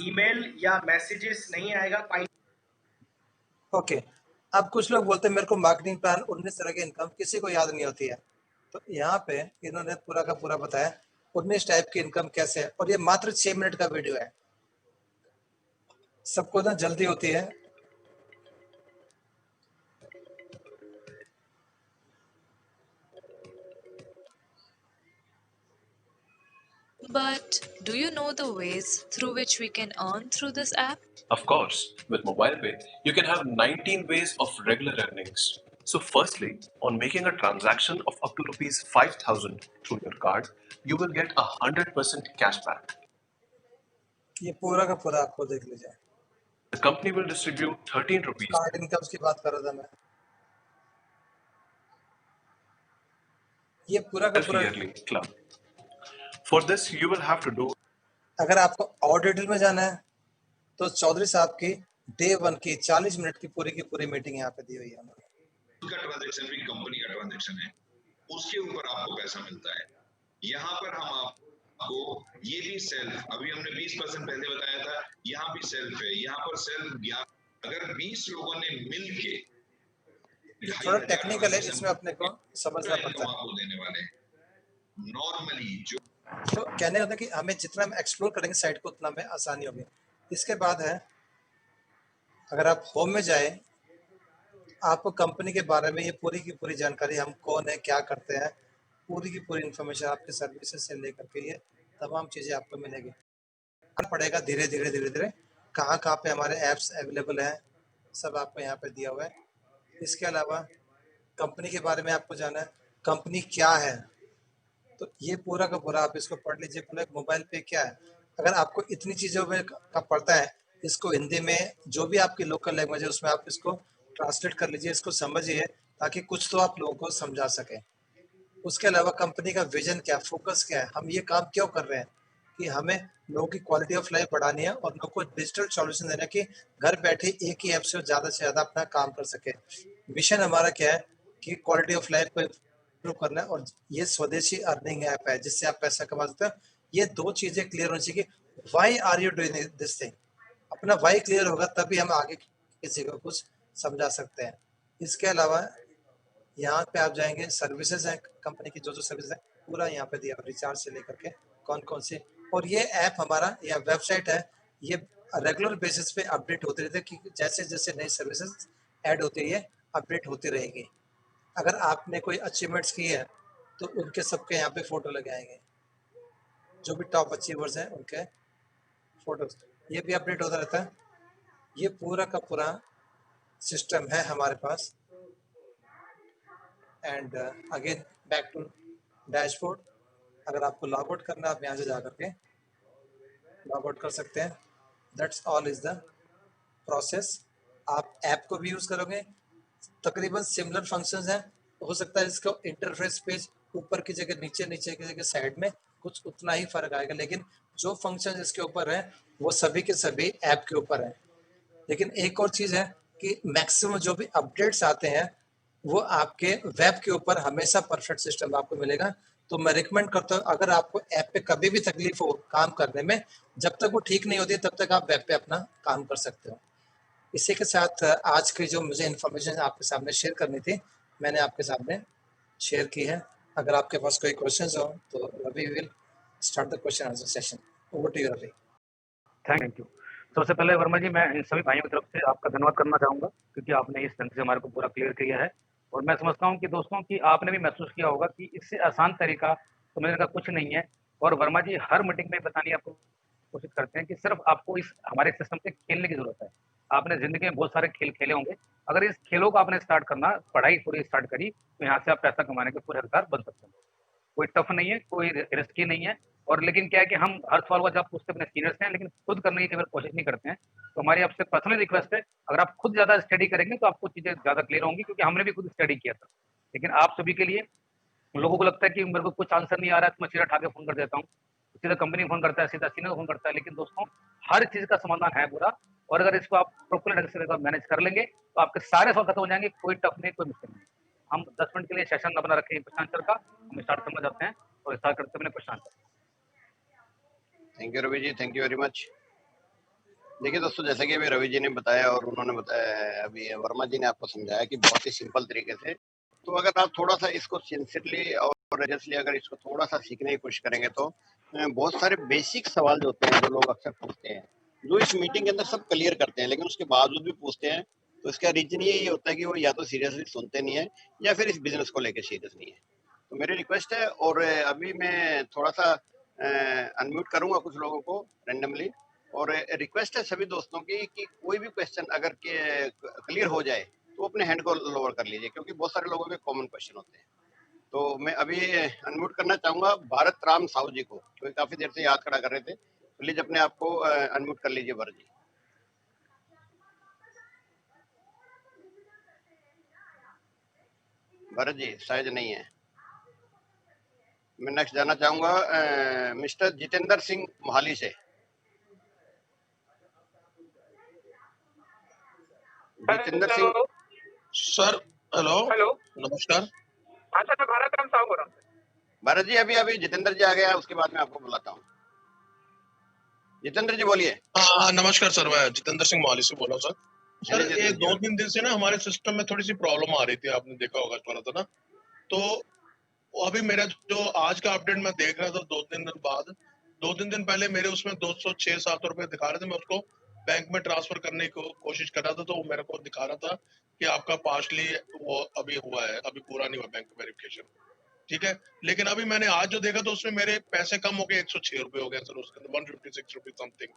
ईमेल या मैसेजेस नहीं आएगा। ओके। अब कुछ लोग बोलते हैं मेरे को मार्केटिंग प्लान 19 तरह की इनकम किसी को याद नहीं होती है, तो यहाँ पे इन्होंने पूरा का पूरा बताया 19 टाइप की इनकम कैसे है, और ये मात्र 6 मिनट का वीडियो है। सबको ना जल्दी होती है। But do you know the ways through which we can earn through this app? Of course, with MobilePay, you can have 19 ways of regular earnings. So, firstly, on making a transaction of up to rupees 5,000 through your card, you will get 100% cashback. ये पूरा का पूरा आपको देख लीजिए। The company will distribute 13 rupees card incomes की बात कर रहा था मैं, ये पूरा का पूरा। yearly club. For this, you will have to do. अगर आपको और डिटेल में जाना है तो चौधरी साहब की डे 1 की 40 मिनट की पूरी मीटिंग यहाँ पे दी हुई है। उनका ट्रांजैक्शन भी कंपनी का ट्रांजैक्शन है, उसके ऊपर आपको पैसा मिलता है। यहाँ पर हम आपको ये भी सेल्फ, अभी हमने 20% पहले बताया था, यहाँ भी सेल्फ है। यहाँ पर सेल्फ अगर 20 लोगों ने मिल के, थोड़ा टेक्निकल है, इसमें अपने को समझना पड़ता है। आपको देने वाले नॉर्मली जो तो कहने होता है कि हमें जितना हम एक्सप्लोर करेंगे साइट को उतना हमें आसानी होगी। इसके बाद है, अगर आप होम में जाए, आपको कंपनी के बारे में ये पूरी की पूरी जानकारी, हम कौन है, क्या करते हैं, पूरी की पूरी इन्फॉर्मेशन, आपके सर्विसेज से लेकर के ये तमाम चीज़ें आपको मिलेगी। पड़ेगा धीरे धीरे कहाँ पे हमारे ऐप्स अवेलेबल हैं, सब आपको यहाँ पे दिया हुआ है। इसके अलावा कंपनी के बारे में आपको जानना है, कंपनी क्या है, तो ये पूरा का पूरा आप इसको पढ़ लीजिए। पूरा मोबाइल पे क्या है, अगर आपको इतनी चीज़ों में का पड़ता है, इसको हिंदी में जो भी आपकी लोकल लैंग्वेज है उसमें आप इसको ट्रांसलेट कर लीजिए, इसको समझिए, ताकि कुछ तो आप लोगों को समझा सकें। उसके अलावा कंपनी का विजन क्या, फोकस क्या है, हम ये काम क्यों कर रहे हैं, कि हमें लोगों की क्वालिटी ऑफ लाइफ बढ़ानी है और लोगों को डिजिटल सॉल्यूशन देना है कि घर बैठे एक ही ऐप से ज़्यादा अपना काम कर सके। मिशन हमारा क्या है कि क्वालिटी ऑफ लाइफ को इम्प्रूव करना है, और ये स्वदेशी अर्निंग ऐप है जिससे आप पैसा कमा सकते हो। ये दो चीज़ें क्लियर होनी चाहिए कि why are you doing this thing, अपना वाई क्लियर होगा तभी हम आगे किसी को कुछ समझा सकते हैं। इसके अलावा यहाँ पे आप जाएंगे, सर्विसेज है कंपनी की, जो सर्विस है पूरा यहाँ पे दिया, रिचार्ज से लेकर के कौन से। और ये ऐप हमारा या वेबसाइट है, ये रेगुलर बेसिस पे अपडेट होते रहते हैं कि जैसे जैसे नई सर्विसेज ऐड होती है ये अपडेट होती रहेगी। अगर आपने कोई अचीवमेंट्स की है तो उनके सबके यहाँ पे फोटो लगे आएंगे, जो भी टॉप अचीवर्स हैं उनके फोटोज, ये भी अपडेट होता रहता है। ये पूरा का पूरा सिस्टम है हमारे पास। And again back to dashboard, अगर आपको लॉग आउट करना है आप यहाँ से जा करके लॉग आउट कर सकते हैं। That's all is the process. आप ऐप को भी यूज़ करोगे, तकरीबन सिमिलर फंक्शंस हैं, हो सकता है इसका इंटरफेस पेज ऊपर की जगह नीचे की जगह साइड में कुछ उतना ही फर्क आएगा, लेकिन जो फंक्शन इसके ऊपर है वो सभी के सभी ऐप के ऊपर है। लेकिन एक और चीज़ है कि मैक्सिमम जो भी अपडेट्स आते हैं वो आपके वेब के ऊपर हमेशा परफेक्ट सिस्टम आपको मिलेगा। तो मैं रिकमेंड करता हूँ, अगर आपको ऐप पे कभी भी तकलीफ हो काम करने में, जब तक वो ठीक नहीं होती तब तक आप वेब पे अपना काम कर सकते हो। इसी के साथ आज की जो मुझे इन्फॉर्मेशन आपके सामने शेयर करनी थी, मैंने आपके सामने शेयर की है। अगर आपके पास कोई क्वेश्चंस हो तो Ravi will start the question answer session. Over to you Ravi. Thank you. सबसे पहले वर्मा जी, मैं इन सभी भाइयों की तरफ से आपका धन्यवाद करना चाहूँगा, क्योंकि आपने इस ढंग से हमारे को पूरा क्लियर किया है। और मैं समझता हूँ कि दोस्तों कि आपने भी महसूस किया होगा कि इससे आसान तरीका समझने का कुछ नहीं है। और वर्मा जी हर मीटिंग में बताने की आपको कोशिश करते हैं कि सिर्फ आपको इस हमारे सिस्टम से खेलने की ज़रूरत है। आपने ज़िंदगी में बहुत सारे खेल खेले होंगे। अगर इस खेलों को आपने स्टार्ट करना, पढ़ाई थोड़ी स्टार्ट करी, तो यहाँ से आप पैसा कमाने के पूरे हकदार बन सकते हैं। कोई टफ नहीं है, कोई रिस्की नहीं है। और लेकिन क्या है कि हम हर सवाल का जवाब पूछते अपने सीनियर से हैं, लेकिन खुद करने की कभी कोशिश नहीं करते हैं। तो हमारी आपसे पर्सनल रिक्वेस्ट है, अगर आप खुद ज़्यादा स्टडी करेंगे तो आपको चीज़ें ज़्यादा क्लियर होंगी, क्योंकि हमने भी खुद स्टडी किया था। लेकिन आप सभी के लिए, लोगों को लगता है कि मेरे को कुछ आंसर नहीं आ रहा है तो मैं सीधा उठा के फ़ोन कर देता हूँ, सीधा कंपनी फ़ोन करता है, सीधा सीनियर फ़ोन करता है। लेकिन दोस्तों, हर चीज़ का समाधान है पूरा, और अगर इसको आप प्रॉपर ढंग से मैनेज कर लेंगे तो आपके सारे सवाल खत्म हो जाएंगे। कोई टफ नहीं, कोई मुश्किल नहीं। हम 10 मिनट के लिए सेशन अपना रखें क्वेश्चन आंसर का, हम स्टार्ट करना चाहते हैं और स्टार्ट करते हैं अपने question answer. Thank you Ravi ji, thank you very much. देखिए दोस्तों, जैसा कि अभी रवि जी ने बताया और उन्होंने बताया है, अभी वर्मा जी ने आपको समझाया कि बहुत ही सिंपल तरीके से, तो अगर आप थोड़ा सा इसको सिंसियरली और सीरियसली अगर इसको थोड़ा सा सीखने की कोशिश करेंगे तो बहुत सारे बेसिक सवाल जो होते हैं जो लोग अक्सर पूछते हैं, जो इस मीटिंग के अंदर सब क्लियर करते हैं, लेकिन उसके बावजूद भी पूछते हैं, तो इसका रीजन ये होता है कि वो या तो सीरियसली सुनते नहीं है या फिर इस बिजनेस को लेकर सीरियस नहीं है। तो मेरी रिक्वेस्ट है, और अभी मैं थोड़ा सा अनम्यूट करूंगा कुछ लोगों को रैंडमली, और रिक्वेस्ट है सभी दोस्तों की कि कोई भी क्वेश्चन अगर क्लियर हो जाए तो अपने हैंड को लोअर कर लीजिए, क्योंकि बहुत सारे लोगों के कॉमन क्वेश्चन होते हैं। तो मैं अभी अनम्यूट करना चाहूंगा भारत राम साहू जी को, जो काफी देर से याद खड़ा कर रहे थे। प्लीज अपने आप को अनम्यूट कर लीजिए भरत जी। भरत जी शायद नहीं है। मैं नेक्स्ट जाना चाहूंगा मिस्टर जितेंद्र सिंह मोहाली से। Jitendra Singh sir, hello hello, नमस्कार। हाँ सर, मैं भारत राम साहू बोल रहा हूँ। भरत जी, अभी जितेंद्र जी आ गया, उसके बाद मैं आपको बुलाता हूँ। जितेंद्र जी बोलिए। हाँ नमस्कार सर, मैं जितेंद्र सिंह मोहाली से बोल रहा हूँ सर। सर जितेंद्र ये जी, 2-3 दिन से ना हमारे सिस्टम में थोड़ी सी प्रॉब्लम आ रही थी, आपने देखा होगा थोड़ा सा ना। तो अभी मेरा जो आज का अपडेट मैं देख रहा था 2-3 दिन बाद, 2-3 दिन पहले मेरे उसमें 206-7 रुपए दिखा रहे थे। मैं उसको बैंक में ट्रांसफर करने की कोशिश कर रहा था, तो वो मेरे को दिखा रहा था कि आपका पार्शली वो अभी हुआ है, अभी पूरा नहीं हुआ बैंक वेरिफिकेशन। ठीक है, लेकिन अभी मैंने आज जो देखा तो उसमें मेरे पैसे कम हो गए, 106 रुपए हो गए सर उसके अंदर, 156 रुपीज समथिंग।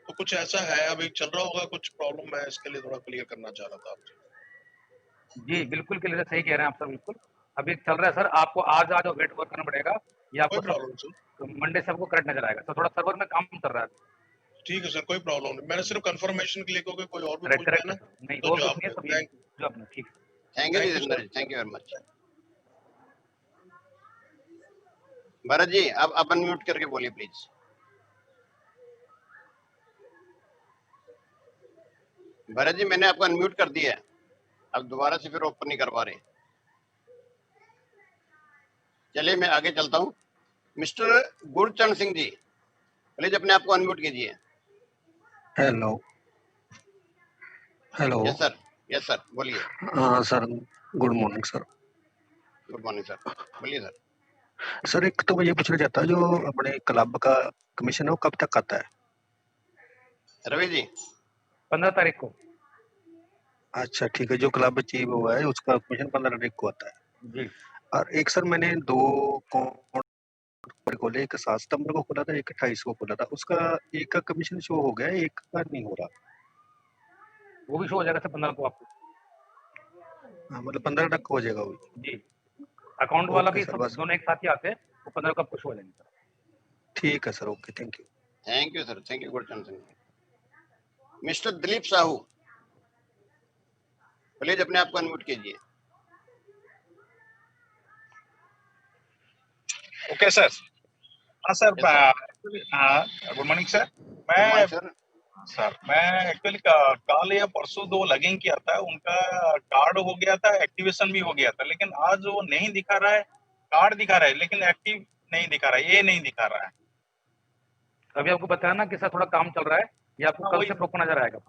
तो कुछ ऐसा है, अभी चल रहा होगा कुछ प्रॉब्लम, मैं इसके लिए थोड़ा क्लियर करना चाह रहा था आपसे। जी बिल्कुल क्लियर, सही कह रहे हैं आप सर, बिल्कुल अभी चल रहा है सर, आपको आज वेट करना पड़ेगा, ये आपको कोई प्रॉब्लम सर, मंडे से आपको करेक्ट नजर आएगा। तो थोड़ा सर्वर में काम चल रहा है। ठीक है सर, कोई प्रॉब्लम नहीं, मैंने सिर्फ कंफर्मेशन के लिए, क्योंकि कोई और भी करेक्ट पूछता है करेक्ट ना, सर, नहीं तो और जो कुछ नहीं है, आपने सब ये थैंक जो आपने ठीक है। Thank you you Jitendra sir. जी, thank you very much. Bharat ji आप अनम्यूट करके बोलिए प्लीज। भरत जी मैंने आपको अनम्यूट कर दिया है, अब दोबारा से फिर ओपन नहीं कर पा रहे। चलिए मैं आगे चलता हूँ। मिस्टर गुरचरण सिंह जी प्लीज अपने आप को अनम्यूट कीजिए। Hello hello. Yes sir, yes sir, बोलिए। हाँ sir, good morning sir. Good morning sir, बोलिए सर। सर एक तो मैं ये पूछना चाहता जो अपने क्लब का कमीशन है वो कब तक आता है? रवि जी 15 तारीख को। अच्छा ठीक है, जो क्लब चीफ हुआ है उसका कमीशन 15 तारीख को आता है जी। और एक सर मैंने 2 अकाउंट खोले, एक 7 सितंबर को खोला था, एक 28 को खोला था, उसका एक का कमीशन शो हो गया, एक का नहीं हो रहा। वो भी शो हो जाएगा सर 15 को आपको। हाँ, मतलब 15 तक हो जाएगा वो। जी, अकाउंट वाला ओके भी सर, सब बस दोनों एक साथ ही आते हैं, वो 15 को आपको शो हो जाएंगे सर। ठीक है sir, okay, thank you. Thank you sir, thank you Gurcharan Singh ji. Mister Dilip Sahu please अपने आप को अनम्यूट कीजिए। Okay sir. हाँ sir, yes good morning sir. Good मैं मॉर्निंग सर। मैं एक्चुअली कल या परसों 2 लॉगिन किया था, उनका कार्ड हो गया था, एक्टिवेशन भी हो गया था, लेकिन आज वो नहीं दिखा रहा है। कार्ड दिखा रहा है लेकिन एक्टिव नहीं दिखा रहा है, ये नहीं दिखा रहा है। अभी आपको बताया ना कि सर थोड़ा काम चल रहा है, ये आपको हाँ कल वही, से प्रॉपर नजर आएगा।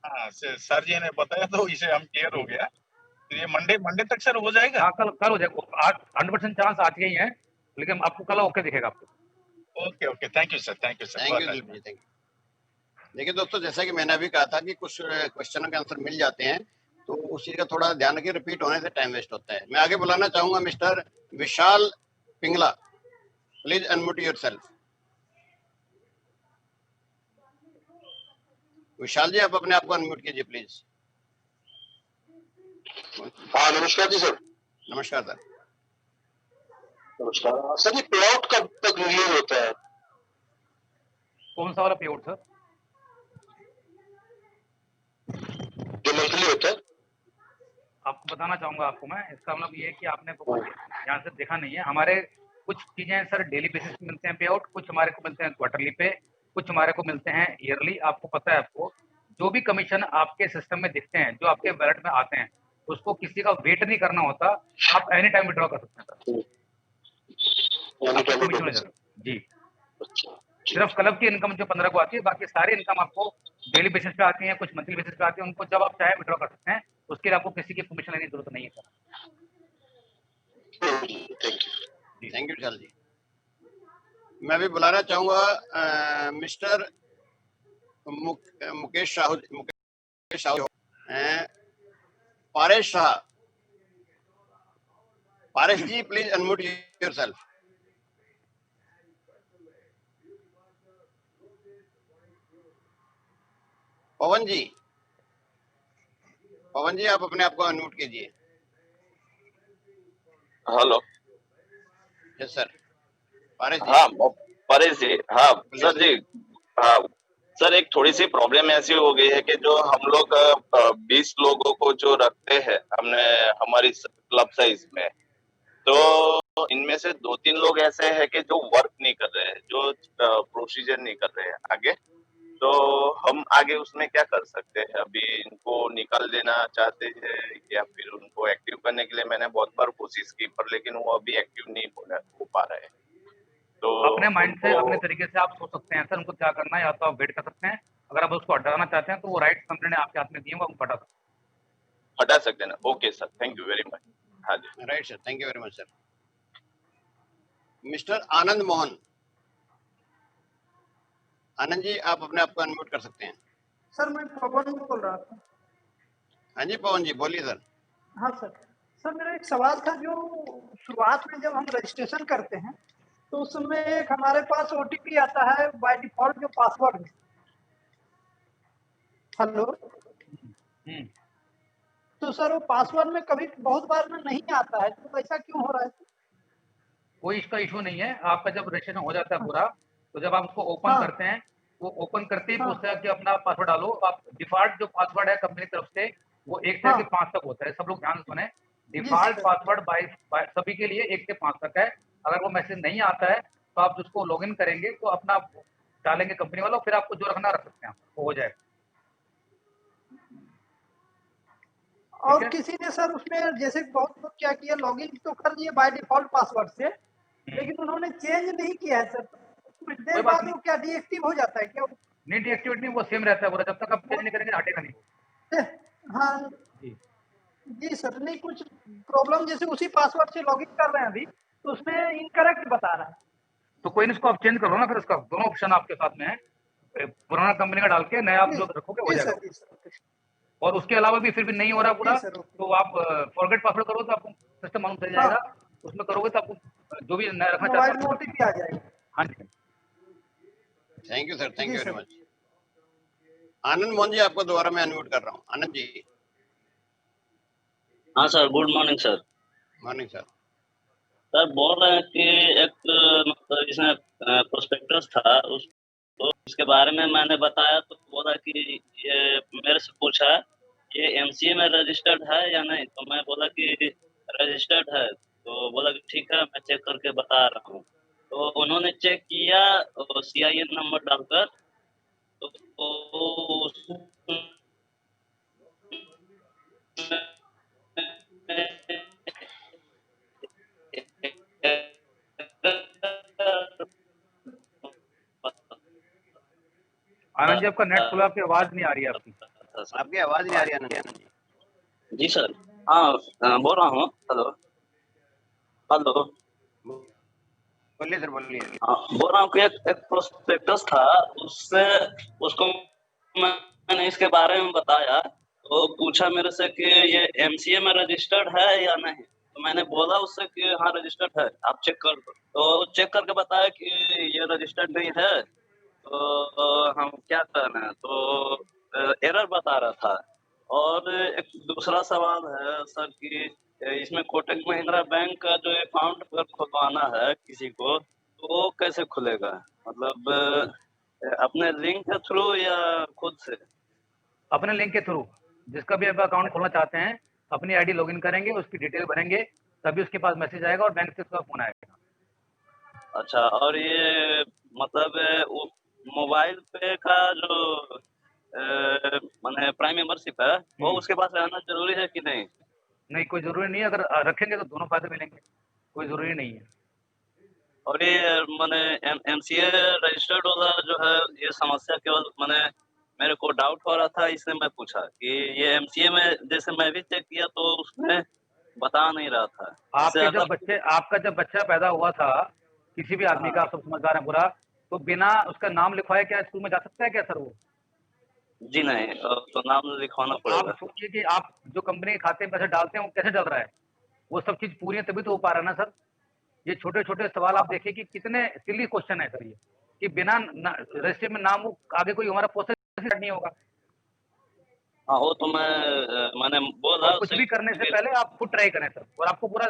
हाँ सर जी ने बताया तो इसे हम क्लियर हो गया। तो ये मंडे तक सर हो जाएगा। हाँ कल हो जाएगा, आज 100% चांस आज के ही है, लेकिन आपको कल ओके दिखेगा आपको। Okay okay, thank you sir, thank you sir, thank you Dilip ji, thank you. देखिए दोस्तों, जैसा कि मैंने अभी कहा था कि कुछ क्वेश्चनों के आंसर मिल जाते हैं, तो उस चीज का थोड़ा ध्यान रखिए, रिपीट होने से टाइम वेस्ट होता है। मैं आगे बुलाना चाहूंगा mister Vishal Pingla, please unmute yourself. Vishal ji आप अपने आप को अनम्यूट कीजिए प्लीज। हाँ नमस्कार जी सर। नमस्कार सर। नमस्कार सर, ये पे आउट कब तक रिलीज होता है? कौन सा वाला पे आउट सर? जो मंथली होता है? आपको बताना चाहूंगा आपको मैं, इसका मतलब ये है कि आपने ध्यान से देखा नहीं है। हमारे कुछ चीजें सर डेली बेसिस पे मिलते हैं पे आउट, कुछ हमारे को मिलते हैं क्वार्टरली पे, कुछ हमारे को मिलते हैं ईयरली। आपको पता है, आपको जो भी कमीशन आपके सिस्टम में दिखते हैं, जो आपके वैलेट में आते हैं, उसको किसी का वेट नहीं करना होता, आप एनी टाइम विड्रॉ कर सकते हैं सर। आपको कमीशन मिल जाएगा जी। सिर्फ क्लब की इनकम जो 15 को आती है, बाकी सारी इनकम आपको डेली बेसिस पे आती है, कुछ मंथली बेसिस पे आती है, उनको जब आप चाहे विड्रॉ कर सकते हैं, उसके लिए आपको किसी की परमिशन लेने की जरूरत नहीं है sir. Thank you Vishal ji. मैं अभी बुलाना चाहूंगा mister Mukesh Sahu, Paresh Shah. Paresh ji please unmute yourself. Pawan ji, Pawan ji आप अपने आप को अनम्यूट कीजिए। Hello. Yes sir, Paresh ji. हाँ परेश जी, हाँ सर जी। हाँ सर, एक थोड़ी सी प्रॉब्लम ऐसी हो गई है कि जो हम लोग 20 लोगों को जो रखते हैं हमने हमारी क्लब साइज में, तो इनमें से 2-3 लोग ऐसे हैं कि जो वर्क नहीं कर रहे हैं, जो प्रोसीजर नहीं कर रहे हैं आगे। तो हम आगे उसमें क्या कर सकते हैं? अभी इनको निकाल देना चाहते हैं या फिर उनको एक्टिव करने के लिए मैंने बहुत बार कोशिश की, पर लेकिन वो अभी एक्टिव नहीं हो पा रहे हैं। तो अपने माइंड से, उनको अपने तरीके से आप सोच सकते हैं सर, उनको क्या करना है। या तो आप वेट कर सकते हैं, अगर आप उसको हटाना चाहते हैं तो वो राइट कंपनी ने आपके हाथ में दिए, वो आप हटा सकते हैं। हटा सकते हैं ना? Okay sir, thank you very much. हाँ जी, right sir, thank you very much sir. Mister Anand Mohan, Anand ji आप अपने आप को अनम्यूट कर सकते हैं। सर मैं पवन बोल रहा था। हाँ जी पवन जी बोलिए सर। हाँ सर। सर मेरा एक सवाल था, जो शुरुआत में जब हम रजिस्ट्रेशन करते हैं तो उस समय एक हमारे पास ओटीपी आता है बाय डिफॉल्ट जो पासवर्ड में। हेलो। तो सर वो पासवर्ड में कभी बहुत बार में नहीं आता है, तो ऐसा क्यों हो रहा है? कोई इसका इशू नहीं है। आपका जब रजिस्ट्रेशन हो जाता है पूरा, तो जब आप उसको ओपन करते हैं, वो ओपन करते ही पूछता है कि अपना पासवर्ड डालो। आप डिफॉल्ट जो पासवर्ड है कंपनी की तरफ से वो 1 से लेकर 5 तक होता है। सब लोग ध्यान से सुने, डिफॉल्ट पासवर्ड बाय सभी के लिए 1 से 5 तक है। अगर वो मैसेज नहीं आता है तो आप जिसको लॉगिन करेंगे तो अपना डालेंगे कंपनी वालों, फिर आपको जो रखना रख सकते हैं, वो हो जाएगा। और किसी ने सर उसमें जैसे बहुत लोग क्या किया, लॉगिन तो कर लिए बाय डिफॉल्ट पासवर्ड से, लेकिन उन्होंने चेंज नहीं किया है सर। कुछ देर बाद वो क्या डीएक्टिव हो जाता है क्या? नहीं, डीएक्टिवेट नहीं, वो सेम रहता है पूरा, जब तक आप चेंज नहीं करेंगे हटेगा नहीं। हाँ जी सर। नहीं, कुछ प्रॉब्लम जैसे उसी पासवर्ड से लॉगिन कर रहे हैं अभी, तो उसमें इनकरेक्ट बता रहा है। तो कोई नहीं, इसको आप चेंज कर लो ना, फिर इसका दोनों ऑप्शन आपके साथ में है। पुराना कंपनी का डाल के नया आप जो रखोगे हो जाएगा। और उसके अलावा भी फिर भी नहीं हो रहा पूरा, तो आप फॉरगेट पासवर्ड करो तो आपको सिस्टम मालूम चल जाएगा। उसमें करोगे तो आपको जो भी नया रखना चाहते हैं ओटीपी आ जाएगा। हाँ जी। Thank you sir, thank you very much. Anand Mohan ji, आपको दोबारा मैं अनम्यूट कर रहा हूँ। आनंद जी। हाँ sir, good morning sir. Morning sir. Sir बोल रहे हैं कि एक मतलब इसमें प्रोस्पेक्टस था, उसके बारे में मैंने बताया तो बोला कि ये मेरे से पूछा ये एमसीए में रजिस्टर्ड है या नहीं, तो मैं बोला कि रजिस्टर्ड है। तो बोला कि ठीक है, मैं चेक करके बता रहा हूँ। तो उन्होंने चेक किया सीआईएन नंबर डालकर, तो आनंद जी, आपका नेट खुला, आपकी आवाज नहीं आ रही है। आपकी आवाज नहीं आ रही आनंद जी। जी सर। हाँ, बोल रहा हूँ। हेलो हेलो, बोलिए सर, बोलिए। बोल रहा हूँ कि एक प्रोस्पेक्टस था, उसको मैंने इसके बारे में बताया, तो पूछा मेरे से कि ये एमसीए में रजिस्टर्ड है या नहीं। तो मैंने बोला उससे कि हाँ रजिस्टर्ड है, आप चेक कर दो। तो चेक करके बताया कि ये रजिस्टर्ड नहीं है। तो हम क्या करें, तो एरर बता रहा था। और एक दूसरा सवाल है सर कि इसमें कोटक महिंद्रा बैंक का जो अकाउंट अगर खुलवाना है किसी को, तो वो कैसे खुलेगा? मतलब अपने लिंक के थ्रू या खुद से? अपने लिंक के थ्रू। जिसका भी आप अकाउंट खोलना चाहते हैं, अपनी आईडी लॉगिन करेंगे, उसकी डिटेल भरेंगे, तभी उसके पास मैसेज आएगा और बैंक से उसका फोन आएगा। अच्छा, और ये मतलब मोबाइल पे का जो माने प्राइम मेंबरशिप है, वो उसके पास रहना जरूरी है कि नहीं? नहीं, कोई जरूरी नहीं है। अगर रखेंगे तो दोनों फायदे मिलेंगे, कोई जरूरी नहीं है। और ये माने एमसीए रजिस्टर्ड वाला जो है, ये समस्या केवल माने मेरे को डाउट हो रहा था, इसलिए मैं पूछा कि ये एमसीए में जैसे मैं भी चेक किया तो उसमें बता नहीं रहा था। आपका जब बच्चा पैदा हुआ था, किसी भी आदमी का, आप सब समझदार हैं पूरा, तो बिना उसका नाम लिखवाए क्या स्कूल में जा सकता है क्या सर वो? जी नहीं, तो नाम लिखवाना पड़ेगा। आप सोचिए कि आप जो कंपनी के खाते में पैसे डालते हैं वो कैसे चल रहा है, वो सब चीज पूरी है तभी तो हो पा रहा है ना सर। ये छोटे छोटे सवाल आप देखिए कि कितने सिली क्वेश्चन है सर ये, कि बिना रजिस्टर में नाम आगे कोई हमारा प्रोसेस नहीं होगा। हाँ, वो तो मैंने बोला। कुछ भी करने से पहले आप खुद ट्राई करें सर, और आपको पूरा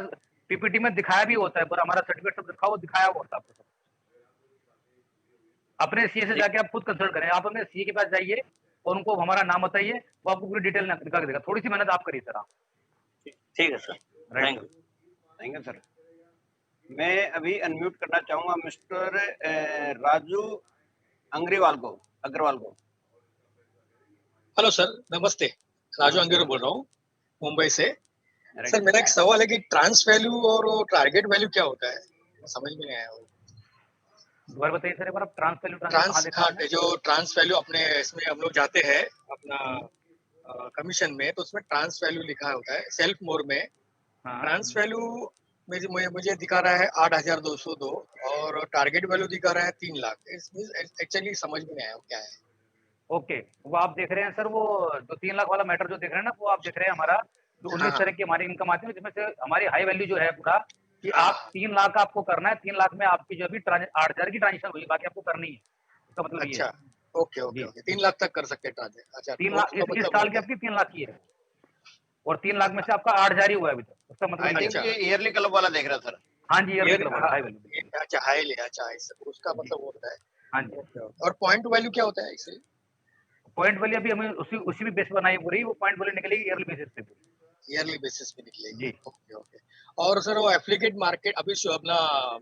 पीपीटी में दिखाया भी होता है, पूरा हमारा सर्टिफिकेट सब दिखा, वो दिखाया हुआ होता है आपको। अपने सीए से जाके आप खुद कंसल्ट करें, आप अपने सीए के पास जाइए और उनको हमारा नाम बताइए, वो आपको पूरी डिटेल निकाल के देगा। थोड़ी सी मेहनत आप करिए सर। आप ठीक है sir, thank you. Thank you sir. मैं अभी अनम्यूट करना चाहूंगा मिस्टर राजू अग्रवाल को। हेलो सर, नमस्ते। राजू अंगेरो बोल रहा हूँ मुंबई से। सर मेरा एक सवाल है कि ट्रांस वैल्यू और टारगेट वैल्यू क्या होता है, समझ में नहीं आया वो। दोबारा बताइए सर एक बार। ट्रांस वैल्यू, जो ट्रांस वैल्यू अपने इसमें हम लोग जाते हैं अपना कमीशन में, तो उसमें ट्रांस वैल्यू लिखा होता है सेल्फ मोर में। ट्रांस वैल्यू मुझे दिखा रहा है 8,202 और टारगेट वैल्यू दिखा रहा है 3 लाख। एक्चुअली समझ में नहीं आया क्या है। ओके, वो आप देख रहे हैं सर, वो जो 3 लाख वाला मैटर जो देख रहे हैं ना, वो आप देख रहे हैं हमारा तो उनमें इस तरह की हमारी इनकम आती है, जिसमें से हमारी हाई वैल्यू जो है पूरा कि आप 3 लाख आपको करना है, 3 लाख में आपकी जो अभी 8,000 की ट्रांजेक्शन हुई, बाकी आपको करनी है। इसका मतलब ये अच्छा, है। ओके, ओके, ओके, 3 लाख तक कर सकते हैं ट्रांजेक्शन। अच्छा, 3 तो लाख उसका इस मतलब साल की होता है। आपकी 3 लाख की है और 3 लाख में से आपका 8,000 ही हुआ है अभी तक। उसका मतलब आई ये थिंक है। ये ईयरली क्लब वाला देख रहा सर। हाँ जी, ईयरली ईयर क्लब हाँ, हाई वैल्यू। अच्छा हाई अच्छा उसका मतलब वो होता है। हाँ जी। Okay, okay. और पॉइंट वैल्यू क्या होता है इससे? पॉइंट वैल्यू अभी हमें उसी भी बेस पर बनाई पूरी, वो पॉइंट वैल्यू निकलेगी ईयरली बेसिस पे पूरी। ईयरली बेसिस पे निकलेगी। जी। Okay, okay. और सर वो एफिलिएट मार्केट अभी अपना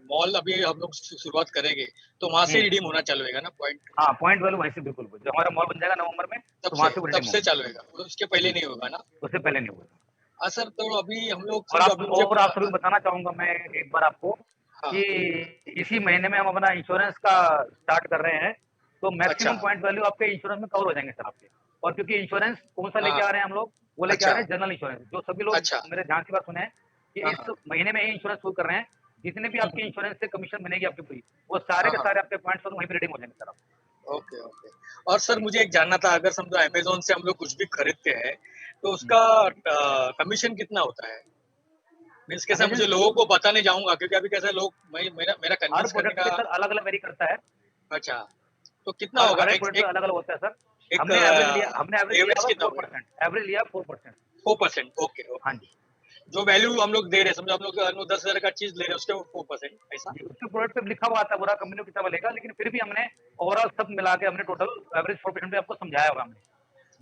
मॉल अभी हम लोग शुरुआत करेंगे, तो वहाँ से रिडीम होना चालू होगा ना पॉइंट? हाँ, पॉइंट वैल्यू वहीं से बिल्कुल, जो हमारा मॉल बन जाएगा नवंबर में, तो वहाँ से वो तब रिडीम से होगा। चालू होगा, उसके पहले नहीं होगा ना? उससे पहले नहीं होगा। हाँ सर, तो अभी हम लोग और समझो आप अभी मुझे और आप सभी को बताना चाहूंगा मैं एक बार आपको हाँ। कि इसी महीने में हम अपना इंश्योरेंस का स्टार्ट कर रहे हैं, तो मैक्सिमम पॉइंट वैल्यू आपके इंश्योरेंस में कवर हो जाएंगे सर आपके। और क्योंकि इंश्योरेंस कौन सा लेके हाँ। आ रहे हैं हम लोग, वो लेके आ रहे हैं जनरल इंश्योरेंस। जो सभी लोग अच्छा। मेरे ध्यान की बात सुने हैं कि हाँ, इस महीने में ही इंश्योरेंस शुरू कर रहे हैं, जितने भी आपके इंश्योरेंस से कमीशन बनेगी आपकी पूरी, वो सारे हाँ, के हाँ। सारे आपके पॉइंट्स वहीं पे रिडीम हो जाएंगे सर आपको। Okay, okay. और सर मुझे एक जानना था, अगर समझो अमेज़न से हम लोग कुछ भी खरीदते हैं, तो उसका कमीशन कितना होता है? मीन्स कैसा मुझे लोगों को बताने जाऊँगा, क्योंकि अभी कैसा है लोग मेरा हर कन्विंस करने प्रोडक्ट पे का सर अलग-अलग वेरी करता है। अच्छा, तो कितना होगा? हर एक प्रोडक्ट पे अलग-अलग होता है सर। हमने एवरेज लिया हुआ कितना होगा? 4%, एवरेज लिया 4%। 4%, ओके, ओके। हाँ जी। जो वैल्यू हम लोग दे रहे हैं, समझो हम लोग 10,000 का चीज़ ले रहे हैं, उसके 4% ऐसा? जी, उसके प्रोडक्ट पे लिखा हुआ आता है पूरा कंपनी को कितना मिलेगा, लेकिन फिर भी हमने ओवरऑल सब मिला के हमने टोटल एवरेज 4% पे आपको समझाया होगा हमने।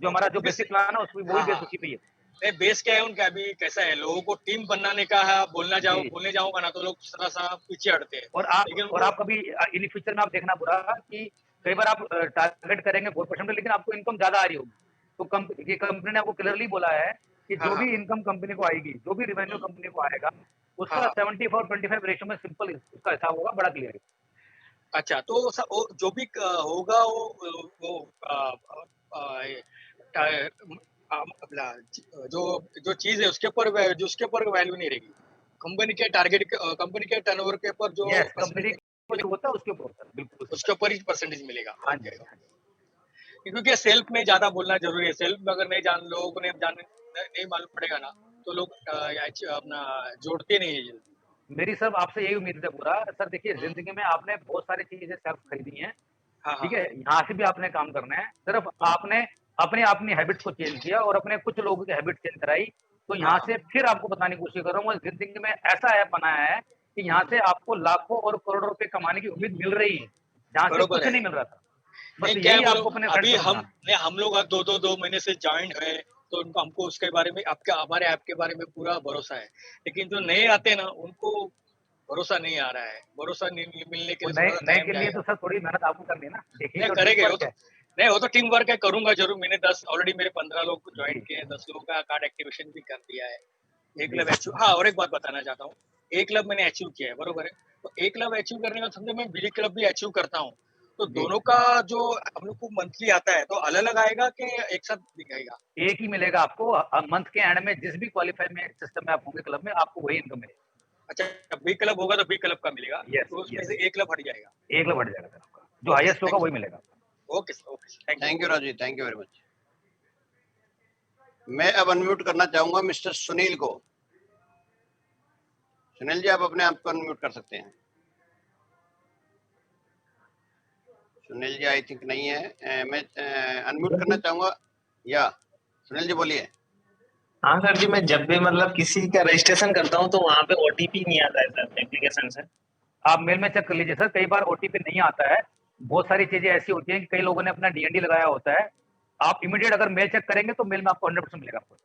जो हमारा जो बेसिक प्लान है उसमें वही हाँ, बेस हाँ। उसी पे ही है। नहीं, बेस क्या है उनका अभी कैसा है, लोगों को टीम बनाने का है, जी। बोलने जाऊँगा ना तो लोग थोड़ा-सा पीछे हटते हैं। और लेकिन आप कभी इन फ्यूचर में आप देखना पूरा कि कई बार आप टारगेट करेंगे 4% पे, लेकिन आपको इनकम ज़्यादा आ रही होगी। तो कंपनी ने आपको क्लियरली बोला है कि हाँ, जो हाँ। भी इनकम कंपनी को आएगी, जो भी रेवेन्यू कंपनी को आएगा, हाँ, उसका हाँ। 74-25 रेशियो में सिंपल उसका हिसाब होगा, बड़ा क्लियर है। अच्छा, तो वो जो भी होगा वो अपना जो जो चीज़ है उसके ऊपर वैल्यू नहीं रहेगी। कंपनी के टर्नओवर के ऊपर जो यस, कंपनी परसेंटेज को जो होता है उसके ऊपर होता है, बिल्कुल। उसके ऊपर ही परसेंटेज मिलेगा। हाँ जी। ओके। क्योंकि सेल्फ में ज़्यादा बोलना ज़रूरी है। सेल्फ में अगर लोगों को नहीं मालूम पड़ेगा ना, तो लोग अपना जोड़ते नहीं है जल्दी। मेरी सर आपसे यही उम्मीद है पूरा। सर देखिए, ज़िंदगी में आपने बहुत सारी चीज़ें सेल्फ खरीदी हैं, हाँ, ठीक हाँ। है? यहाँ से भी आपने काम करना है। सिर्फ आपने अपनी हैबिट्स को चेंज किया और अपने कुछ लोगों की हैबिट चेंज कराई, तो हाँ, यहाँ हाँ। से फिर आपको बताने की कोशिश कर रहा हूँ, मैं ज़िंदगी में ऐसा ऐप बनाया है कि यहाँ से आपको लाखों और करोड़ों रुपए कमाने की उम्मीद मिल रही है, जहाँ से बरोबर कुछ है। नहीं मिल रहा था। नहीं बस क्या है यही बोलो, आपको अपने फ्रेंड्स अभी को समझाना है। हम लोग आज 2 महीने से जॉइंट है, तो हमको उसके बारे में हमारे ऐप के बारे में पूरा भरोसा है। लेकिन जो नए आते हैं ना, उनको भरोसा नहीं आ रहा है। भरोसा नहीं मिलने के वो लिए नए थोड़ा नए टाइम के लिए जाएगा। तो सर थोड़ी मेहनत आपको करनी है ना। देखिए नहीं तो टीम करेंगे, वर्क है। वो तो टीम वर्क है, करूँगा ज़रूर। मैंने 10 ऑलरेडी मेरे 15 लोग जॉइन जी। किए हैं, 10 लोगों का कार्ड एक्टिवेशन भी कर दिया है। एक जी। क्लब अचीव हाँ, और एक बात बताना चाहता हूँ। एक क्लब मैंने अचीव किया है, बरोबर है? तो एक क्लब अचीव करने का समझो मैं बीडी क्लब भी अचीव करता हूँ। तो जी। दोनों का जो हम लोग को मंथली आता है, तो अलग-अलग आएगा कि एक साथ दिखाएगा? एक ही मिलेगा आपको मंथ के एंड में जिस भी क्वालिफाई में सिस्टम में आप होंगे क्लब में, आपको वही इनकम मिलेगी। अच्छा, बी क्लब होगा तो बी क्लब का मिलेगा, यस, तो उसमें यस। से एक क्लब हट जाएगा। एक क्लब हट जाएगा सर आपका। जो ओके सर, हाईएस्ट होगा थैंक वही यू। मिलेगा। Okay sir, okay sir. Thank you. Thank you Raju, thank you very much. मैं अब अनम्यूट करना चाहूंगा मिस्टर सुनील को। सुनील जी, आप अपने आप को अनम्यूट कर सकते हैं। सुनील जी आई थिंक नहीं है। मैं अनम्यूट करना चाहूंगा या सुनील जी बोलिए। हाँ सर जी, मैं जब भी मतलब किसी का रजिस्ट्रेशन करता हूँ तो वहाँ पे ओटीपी नहीं आता है सर एप्लीकेशन से। आप मेल में चेक कर लीजिए सर, कई बार ओटीपी नहीं आता है। बहुत सारी चीजें ऐसी होती हैं कि कई लोगों ने अपना डीएनडी लगाया होता है। आप इमीडिएट अगर मेल चेक करेंगे तो मेल में आपको 100% मिलेगा आपको।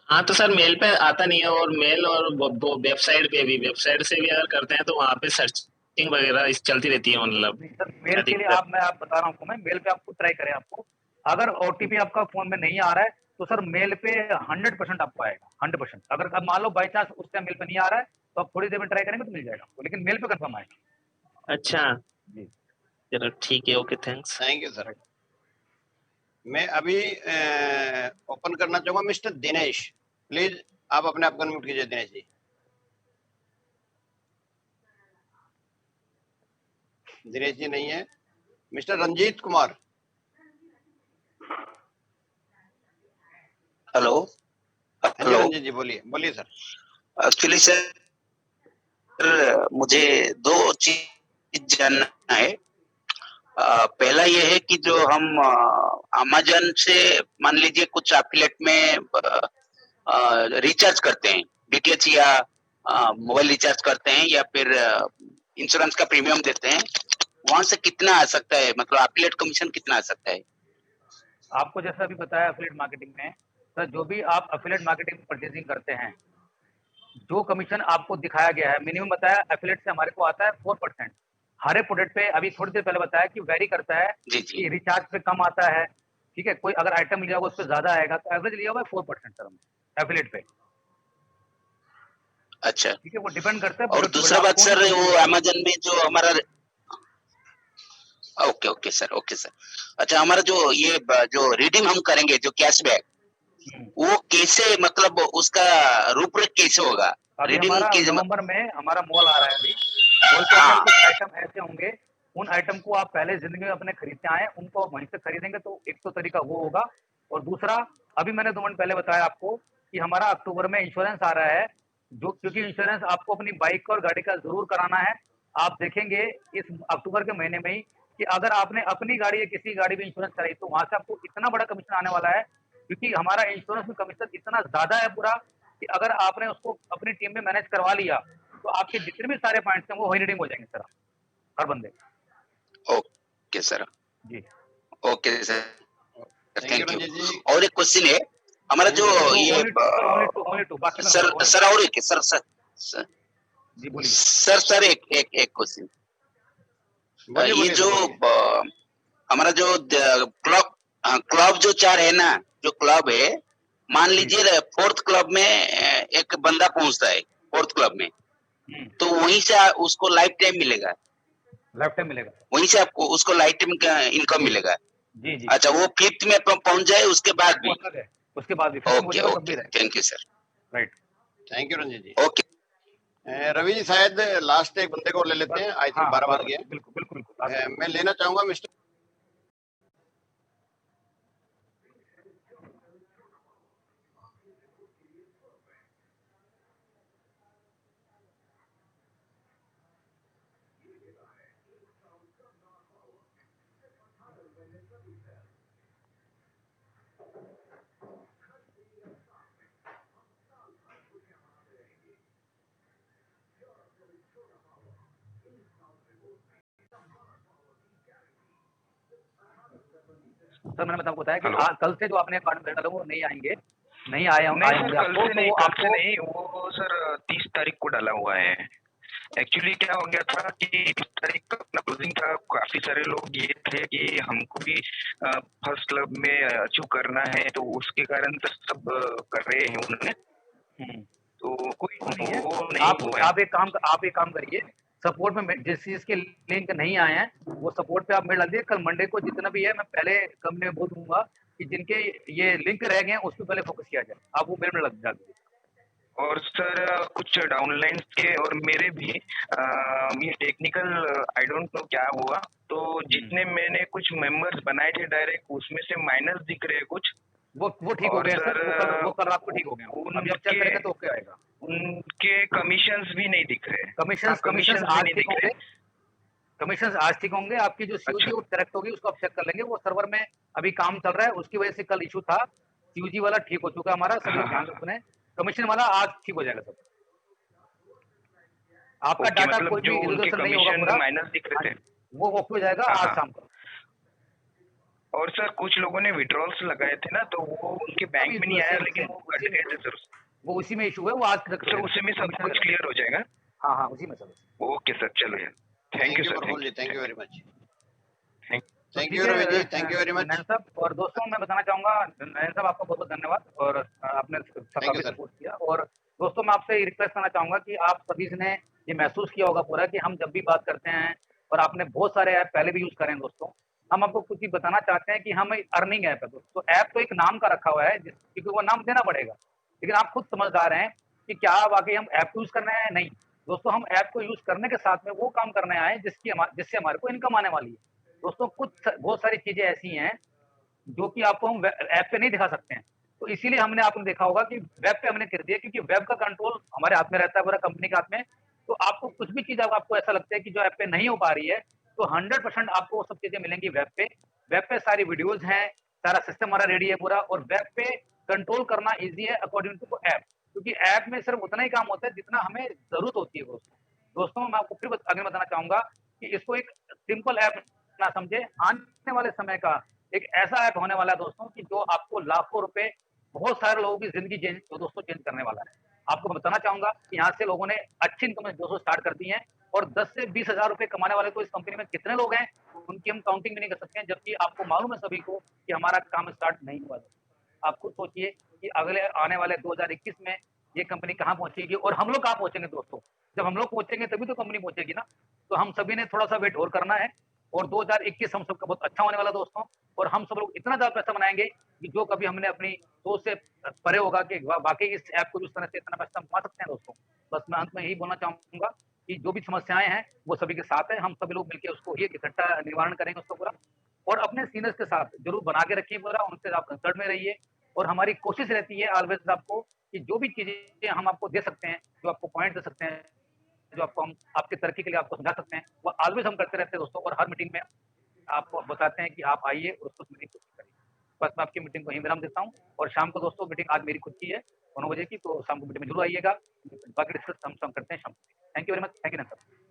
हाँ तो सर मेल पे आता नहीं है, और मेल और वो वेबसाइट पे भी, वेबसाइट से भी अगर करते हैं तो वहाँ पे सर्चिंग वगैरह चलती रहती है, मतलब सर मेल के लिए मैं बता रहा हूँ, मैं मेल पे आपको ट्राई करें। आपको अगर ओटीपी आपका फोन में नहीं आ रहा है तो सर मेल पे 100% आपको आएगा, 100%। अगर अब मान लो बाई चांस उस टाइम मेल पे नहीं आ रहा है तो आप थोड़ी देर में ट्राई करेंगे तो मिल जाएगा आपको, लेकिन मेल पे कंफर्म आएगा। अच्छा जी, चलो ठीक है, okay thanks. Thank you sir. मैं अभी ओपन करना चाहूंगा मिस्टर दिनेश। प्लीज आप अपने आप को अनम्यूट कीजिए दिनेश जी। दिनेश जी नहीं है। मिस्टर रंजीत कुमार। हेलो। हाँ जी हेलो रंजीत जी, बोलिए बोलिए सर। एक्चुअली सर मुझे दो चीज जानना है। पहला ये है कि जो हम अमेजन से मान लीजिए कुछ एफिलिएट में रिचार्ज करते हैं, डीटीएच या मोबाइल रिचार्ज करते हैं या फिर इंश्योरेंस का प्रीमियम देते हैं, वहां से कितना आ सकता है, मतलब एफिलिएट कमीशन कितना आ सकता है? आपको जैसा अभी बताया एफिलिएट मार्केटिंग में, सर जो भी आप एफिलिएट मार्केटिंग में परचेजिंग करते हैं, जो कमीशन आपको दिखाया गया है, मिनिमम बताया एफिलिएट से हमारे को आता है 4%। हर एक प्रोडक्ट पे अभी थोड़ी देर पहले बताया कि वेरी करता है कि रिचार्ज पे कम आता है, ठीक है, कोई अगर आइटम लिया होगा उस पर ज्यादा आएगा, तो एवरेज लिया हुआ है 4% सर हमने एफिलिएट पे। अच्छा, ठीक है, वो डिपेंड करता है। और दूसरा बात सर, वो अमेजन में जो हमारा, ओके सर। अच्छा, हमारा जो ये जो रिडीम हम करेंगे जो कैशबैक, वो कैसे, मतलब उसका रूपरेख कैसे होगा? अभी रिडीम हमारा कैसे? नवंबर में हमारा मॉल आ रहा है, अभी मॉल के अंदर कुछ आइटम ऐसे होंगे, उन आइटम को आप पहले जिंदगी में अपने खरीदते आए, उनको वहीं से खरीदेंगे, तो एक तो तरीका वो होगा। और दूसरा, अभी मैंने 2 मिनट पहले बताया आपको कि हमारा अक्टूबर में इंश्योरेंस आ रहा है, जो क्योंकि इंश्योरेंस आपको अपनी बाइक और गाड़ी का जरूर कराना है। आप देखेंगे इस अक्टूबर के महीने में ही कि अगर आपने अपनी गाड़ी या किसी गाड़ी में इंश्योरेंस कराई, तो वहां से आपको इतना बड़ा कमीशन आने वाला है, क्योंकि हमारा इंश्योरेंस में कमीशन इतना ज्यादा है पूरा, कि अगर आपने उसको अपनी टीम में मैनेज करवा लिया, तो आपके जितने भी सारे पॉइंट्स हैं वो वही रिडीम हो जाएंगे सर, हर बंदे। ओके सर, जी okay sir, thank you. Ranjeet ji. और एक क्वेश्चन है हमारा, जो ये सर और एक सर जी बोलिए सर, एक क्वेश्चन, ये जो हमारा जो क्लब जो 4 है ना, जो क्लब है, मान लीजिए 4th क्लब में एक बंदा पहुंचता है 4th क्लब में, तो वहीं से उसको लाइफ टाइम मिलेगा? वहीं से आपको उसको लाइफ टाइम का इनकम मिलेगा? जी जी। अच्छा, वो 5th में पहुंच जाए उसके बाद भी? उसके बाद भी okay, thank you sir. Right, thank you Ranjeet ji. Okay Ravi ji, शायद लास्ट एक बंदे को ले लेते हैं, आई थिंक 12 बज गए। बिल्कुल। मैं लेना चाहूंगा मिस्टर सर, मैंने आपको बताया कि कल से जो आपने अकाउंट डाला वो नहीं आएंगे, नहीं आए होंगे कल आपको, से नहीं, तो कल आपको से नहीं, वो सर 30 तारीख को डाला हुआ है। एक्चुअली क्या हो गया था कि 30 तारीख का अपना क्लोजिंग था, काफी सारे लोग ये थे कि हमको भी फर्स्ट क्लब में अचीव करना है, तो उसके कारण तो सब कर रहे हैं उन्होंने, तो कोई नहीं है। वो नहीं आप एक काम करिए, सपोर्ट में जिस चीज के लिंक नहीं आए हैं वो सपोर्ट पे आप मेल डाल दिए। कल मंडे को जितना भी है मैं पहले कंपनी में बोल दूंगा कि जिनके ये लिंक रह गए हैं उस पर पहले फोकस किया जाए, आप वो मेल में डाल दीजिए। और सर कुछ डाउनलाइंस के और मेरे भी ये टेक्निकल आई डोंट नो क्या हुआ, तो जितने मैंने कुछ मेंबर्स बनाए थे डायरेक्ट, उसमें से माइनस दिख रहे हैं कुछ, वो ठीक हो गया सर, वो कल आपको ठीक हो गया, अभी आप चेक करेंगे तो ओके आएगा। उनके कमीशंस भी नहीं दिख रहे, कमीशंस आज ठीक होंगे, कमीशंस आज ठीक होंगे। आपकी जो सीयूजी वो करेक्ट होगी, उसको आप चेक कर लेंगे, वो सर्वर में अभी काम चल रहा है, उसकी वजह से कल इशू था। सीयूजी वाला ठीक हो चुका है हमारा, सभी ध्यान रखना है। कमीशन वाला आज ठीक हो जाएगा सब, आपका डाटा कोई भी इरेजर नहीं होगा पूरा, माइनस दिख रहे थे वो ओके हो जाएगा आज शाम को। और सर कुछ लोगों ने विड्रॉल्स लगाए थे ना, तो वो उनके बैंक में नहीं आया, लेकिन वो कट गए थे सर, वो उसी में इशू है, वो आज उसी में सब कुछ क्लियर हो जाएगा। हाँ उसी में सब। ओके सर, चलो यार, thank you sir, thank you very much. Thank you Ravi ji, thank you very much Nayan साहब। और दोस्तों मैं बताना चाहूंगा नयन साहब, आपका बहुत बहुत धन्यवाद, और आपने काफी सपोर्ट किया। और दोस्तों मैं आपसे रिक्वेस्ट करना चाहूंगा कि आप सभी ने ये महसूस किया होगा पूरा कि हम जब भी बात करते हैं, और आपने बहुत सारे ऐप पहले भी यूज करें दोस्तों, हम आपको कुछ बताना चाहते हैं कि हम अर्निंग ऐप है दोस्तों। ऐप तो एक नाम का रखा हुआ है, क्योंकि वो नाम देना पड़ेगा, लेकिन आप खुद समझदार हैं कि क्या वाकई हम ऐप यूज करने आए? नहीं दोस्तों, हम ऐप को यूज करने के साथ में वो काम करने आए जिससे हमारे को इनकम आने वाली है। दोस्तों बहुत सारी चीजें ऐसी हैं जो कि आपको हम ऐप पे नहीं दिखा सकते हैं, तो इसीलिए हमने आपने देखा होगा कि वेब पे हमने कर दिया, क्योंकि वेब का कंट्रोल हमारे हाथ में रहता है, पूरा कंपनी के हाथ में। तो आपको कुछ भी चीज़ अगर आपको ऐसा लगता है कि जो ऐप पे नहीं हो पा रही है, तो 100% आपको वो सब चीज़ें मिलेंगी वेब पे। वेब पे सारी वीडियोज़ हैं, सारा सिस्टम हमारा रेडी है पूरा, और वेब पे कंट्रोल करना ईज़ी है अकॉर्डिंग टू ऐप, क्योंकि ऐप में सिर्फ उतना ही काम होता है जितना हमें ज़रूरत होती है दोस्तों। दोस्तों मैं आपको फिर आगे बताना चाहूँगा कि इसको एक सिंपल ऐप ना समझे, आने वाले समय का एक ऐसा ऐप होने वाला है दोस्तों कि जो आपको लाखों रुपए, बहुत सारे लोगों की ज़िंदगी दोस्तों चेंज करने वाला है। आपको मैं बताना चाहूँगा कि यहाँ से लोगों ने अच्छी इनकम दोस्तों स्टार्ट कर दी है, और 10 से 20,000 रुपए कमाने वाले तो इस कंपनी में कितने लोग हैं, उनकी हम काउंटिंग भी नहीं कर सकते हैं, जबकि आपको मालूम है सभी को कि हमारा काम स्टार्ट नहीं हुआ है। आप खुद सोचिए कि अगले आने वाले 2021 में ये कंपनी कहाँ पहुँचेगी और हम लोग कहाँ पहुँचेंगे दोस्तों। जब हम लोग पहुँचेंगे तभी तो कंपनी पहुँचेगी ना। तो हम सभी ने थोड़ा-सा वेट और करना है, और 2021 हम सबका बहुत अच्छा होने वाला है दोस्तों, और हम सब लोग इतना ज़्यादा पैसा बनाएँगे कि जो कभी हमने अपनी सोच से परे होगा कि वाक़ई इस ऐप को जिस तरह से इतना पैसा कमा सकते हैं दोस्तों। बस मैं अंत में यही बोलना चाहूँगा कि जो भी समस्याएँ हैं, वो सभी के साथ हैं, हम सभी लोग मिलके उसको ही इकट्ठा निवारण करेंगे उसका पूरा। और अपने सीनियर्स के साथ ज़रूर बना के रखिए पूरा, उनसे आप कंसल्ट में रहिए, और हमारी कोशिश रहती है ऑलवेज़ आपको कि जो भी चीज़ें हम आपको दे सकते हैं, जो आपको पॉइंट दे सकते हैं, जो आपको हम आपकी तरक्की के लिए आपको समझा सकते हैं, वो ऑलवेज़ हम करते रहते हैं दोस्तों, और हर मीटिंग में आपको बताते हैं कि आप आइए और उसको समझने की कोशिश करिए। बस मैं आपकी मीटिंग को यहीं विराम देता हूँ, और शाम को दोस्तों मीटिंग आज मेरी खुद की है 9 बजे की, तो शाम को मीटिंग में ज़रूर आइएगा। बाकी डिस्कस हम करते हैं शाम को। Thank you very much. Thank you नमस्कार।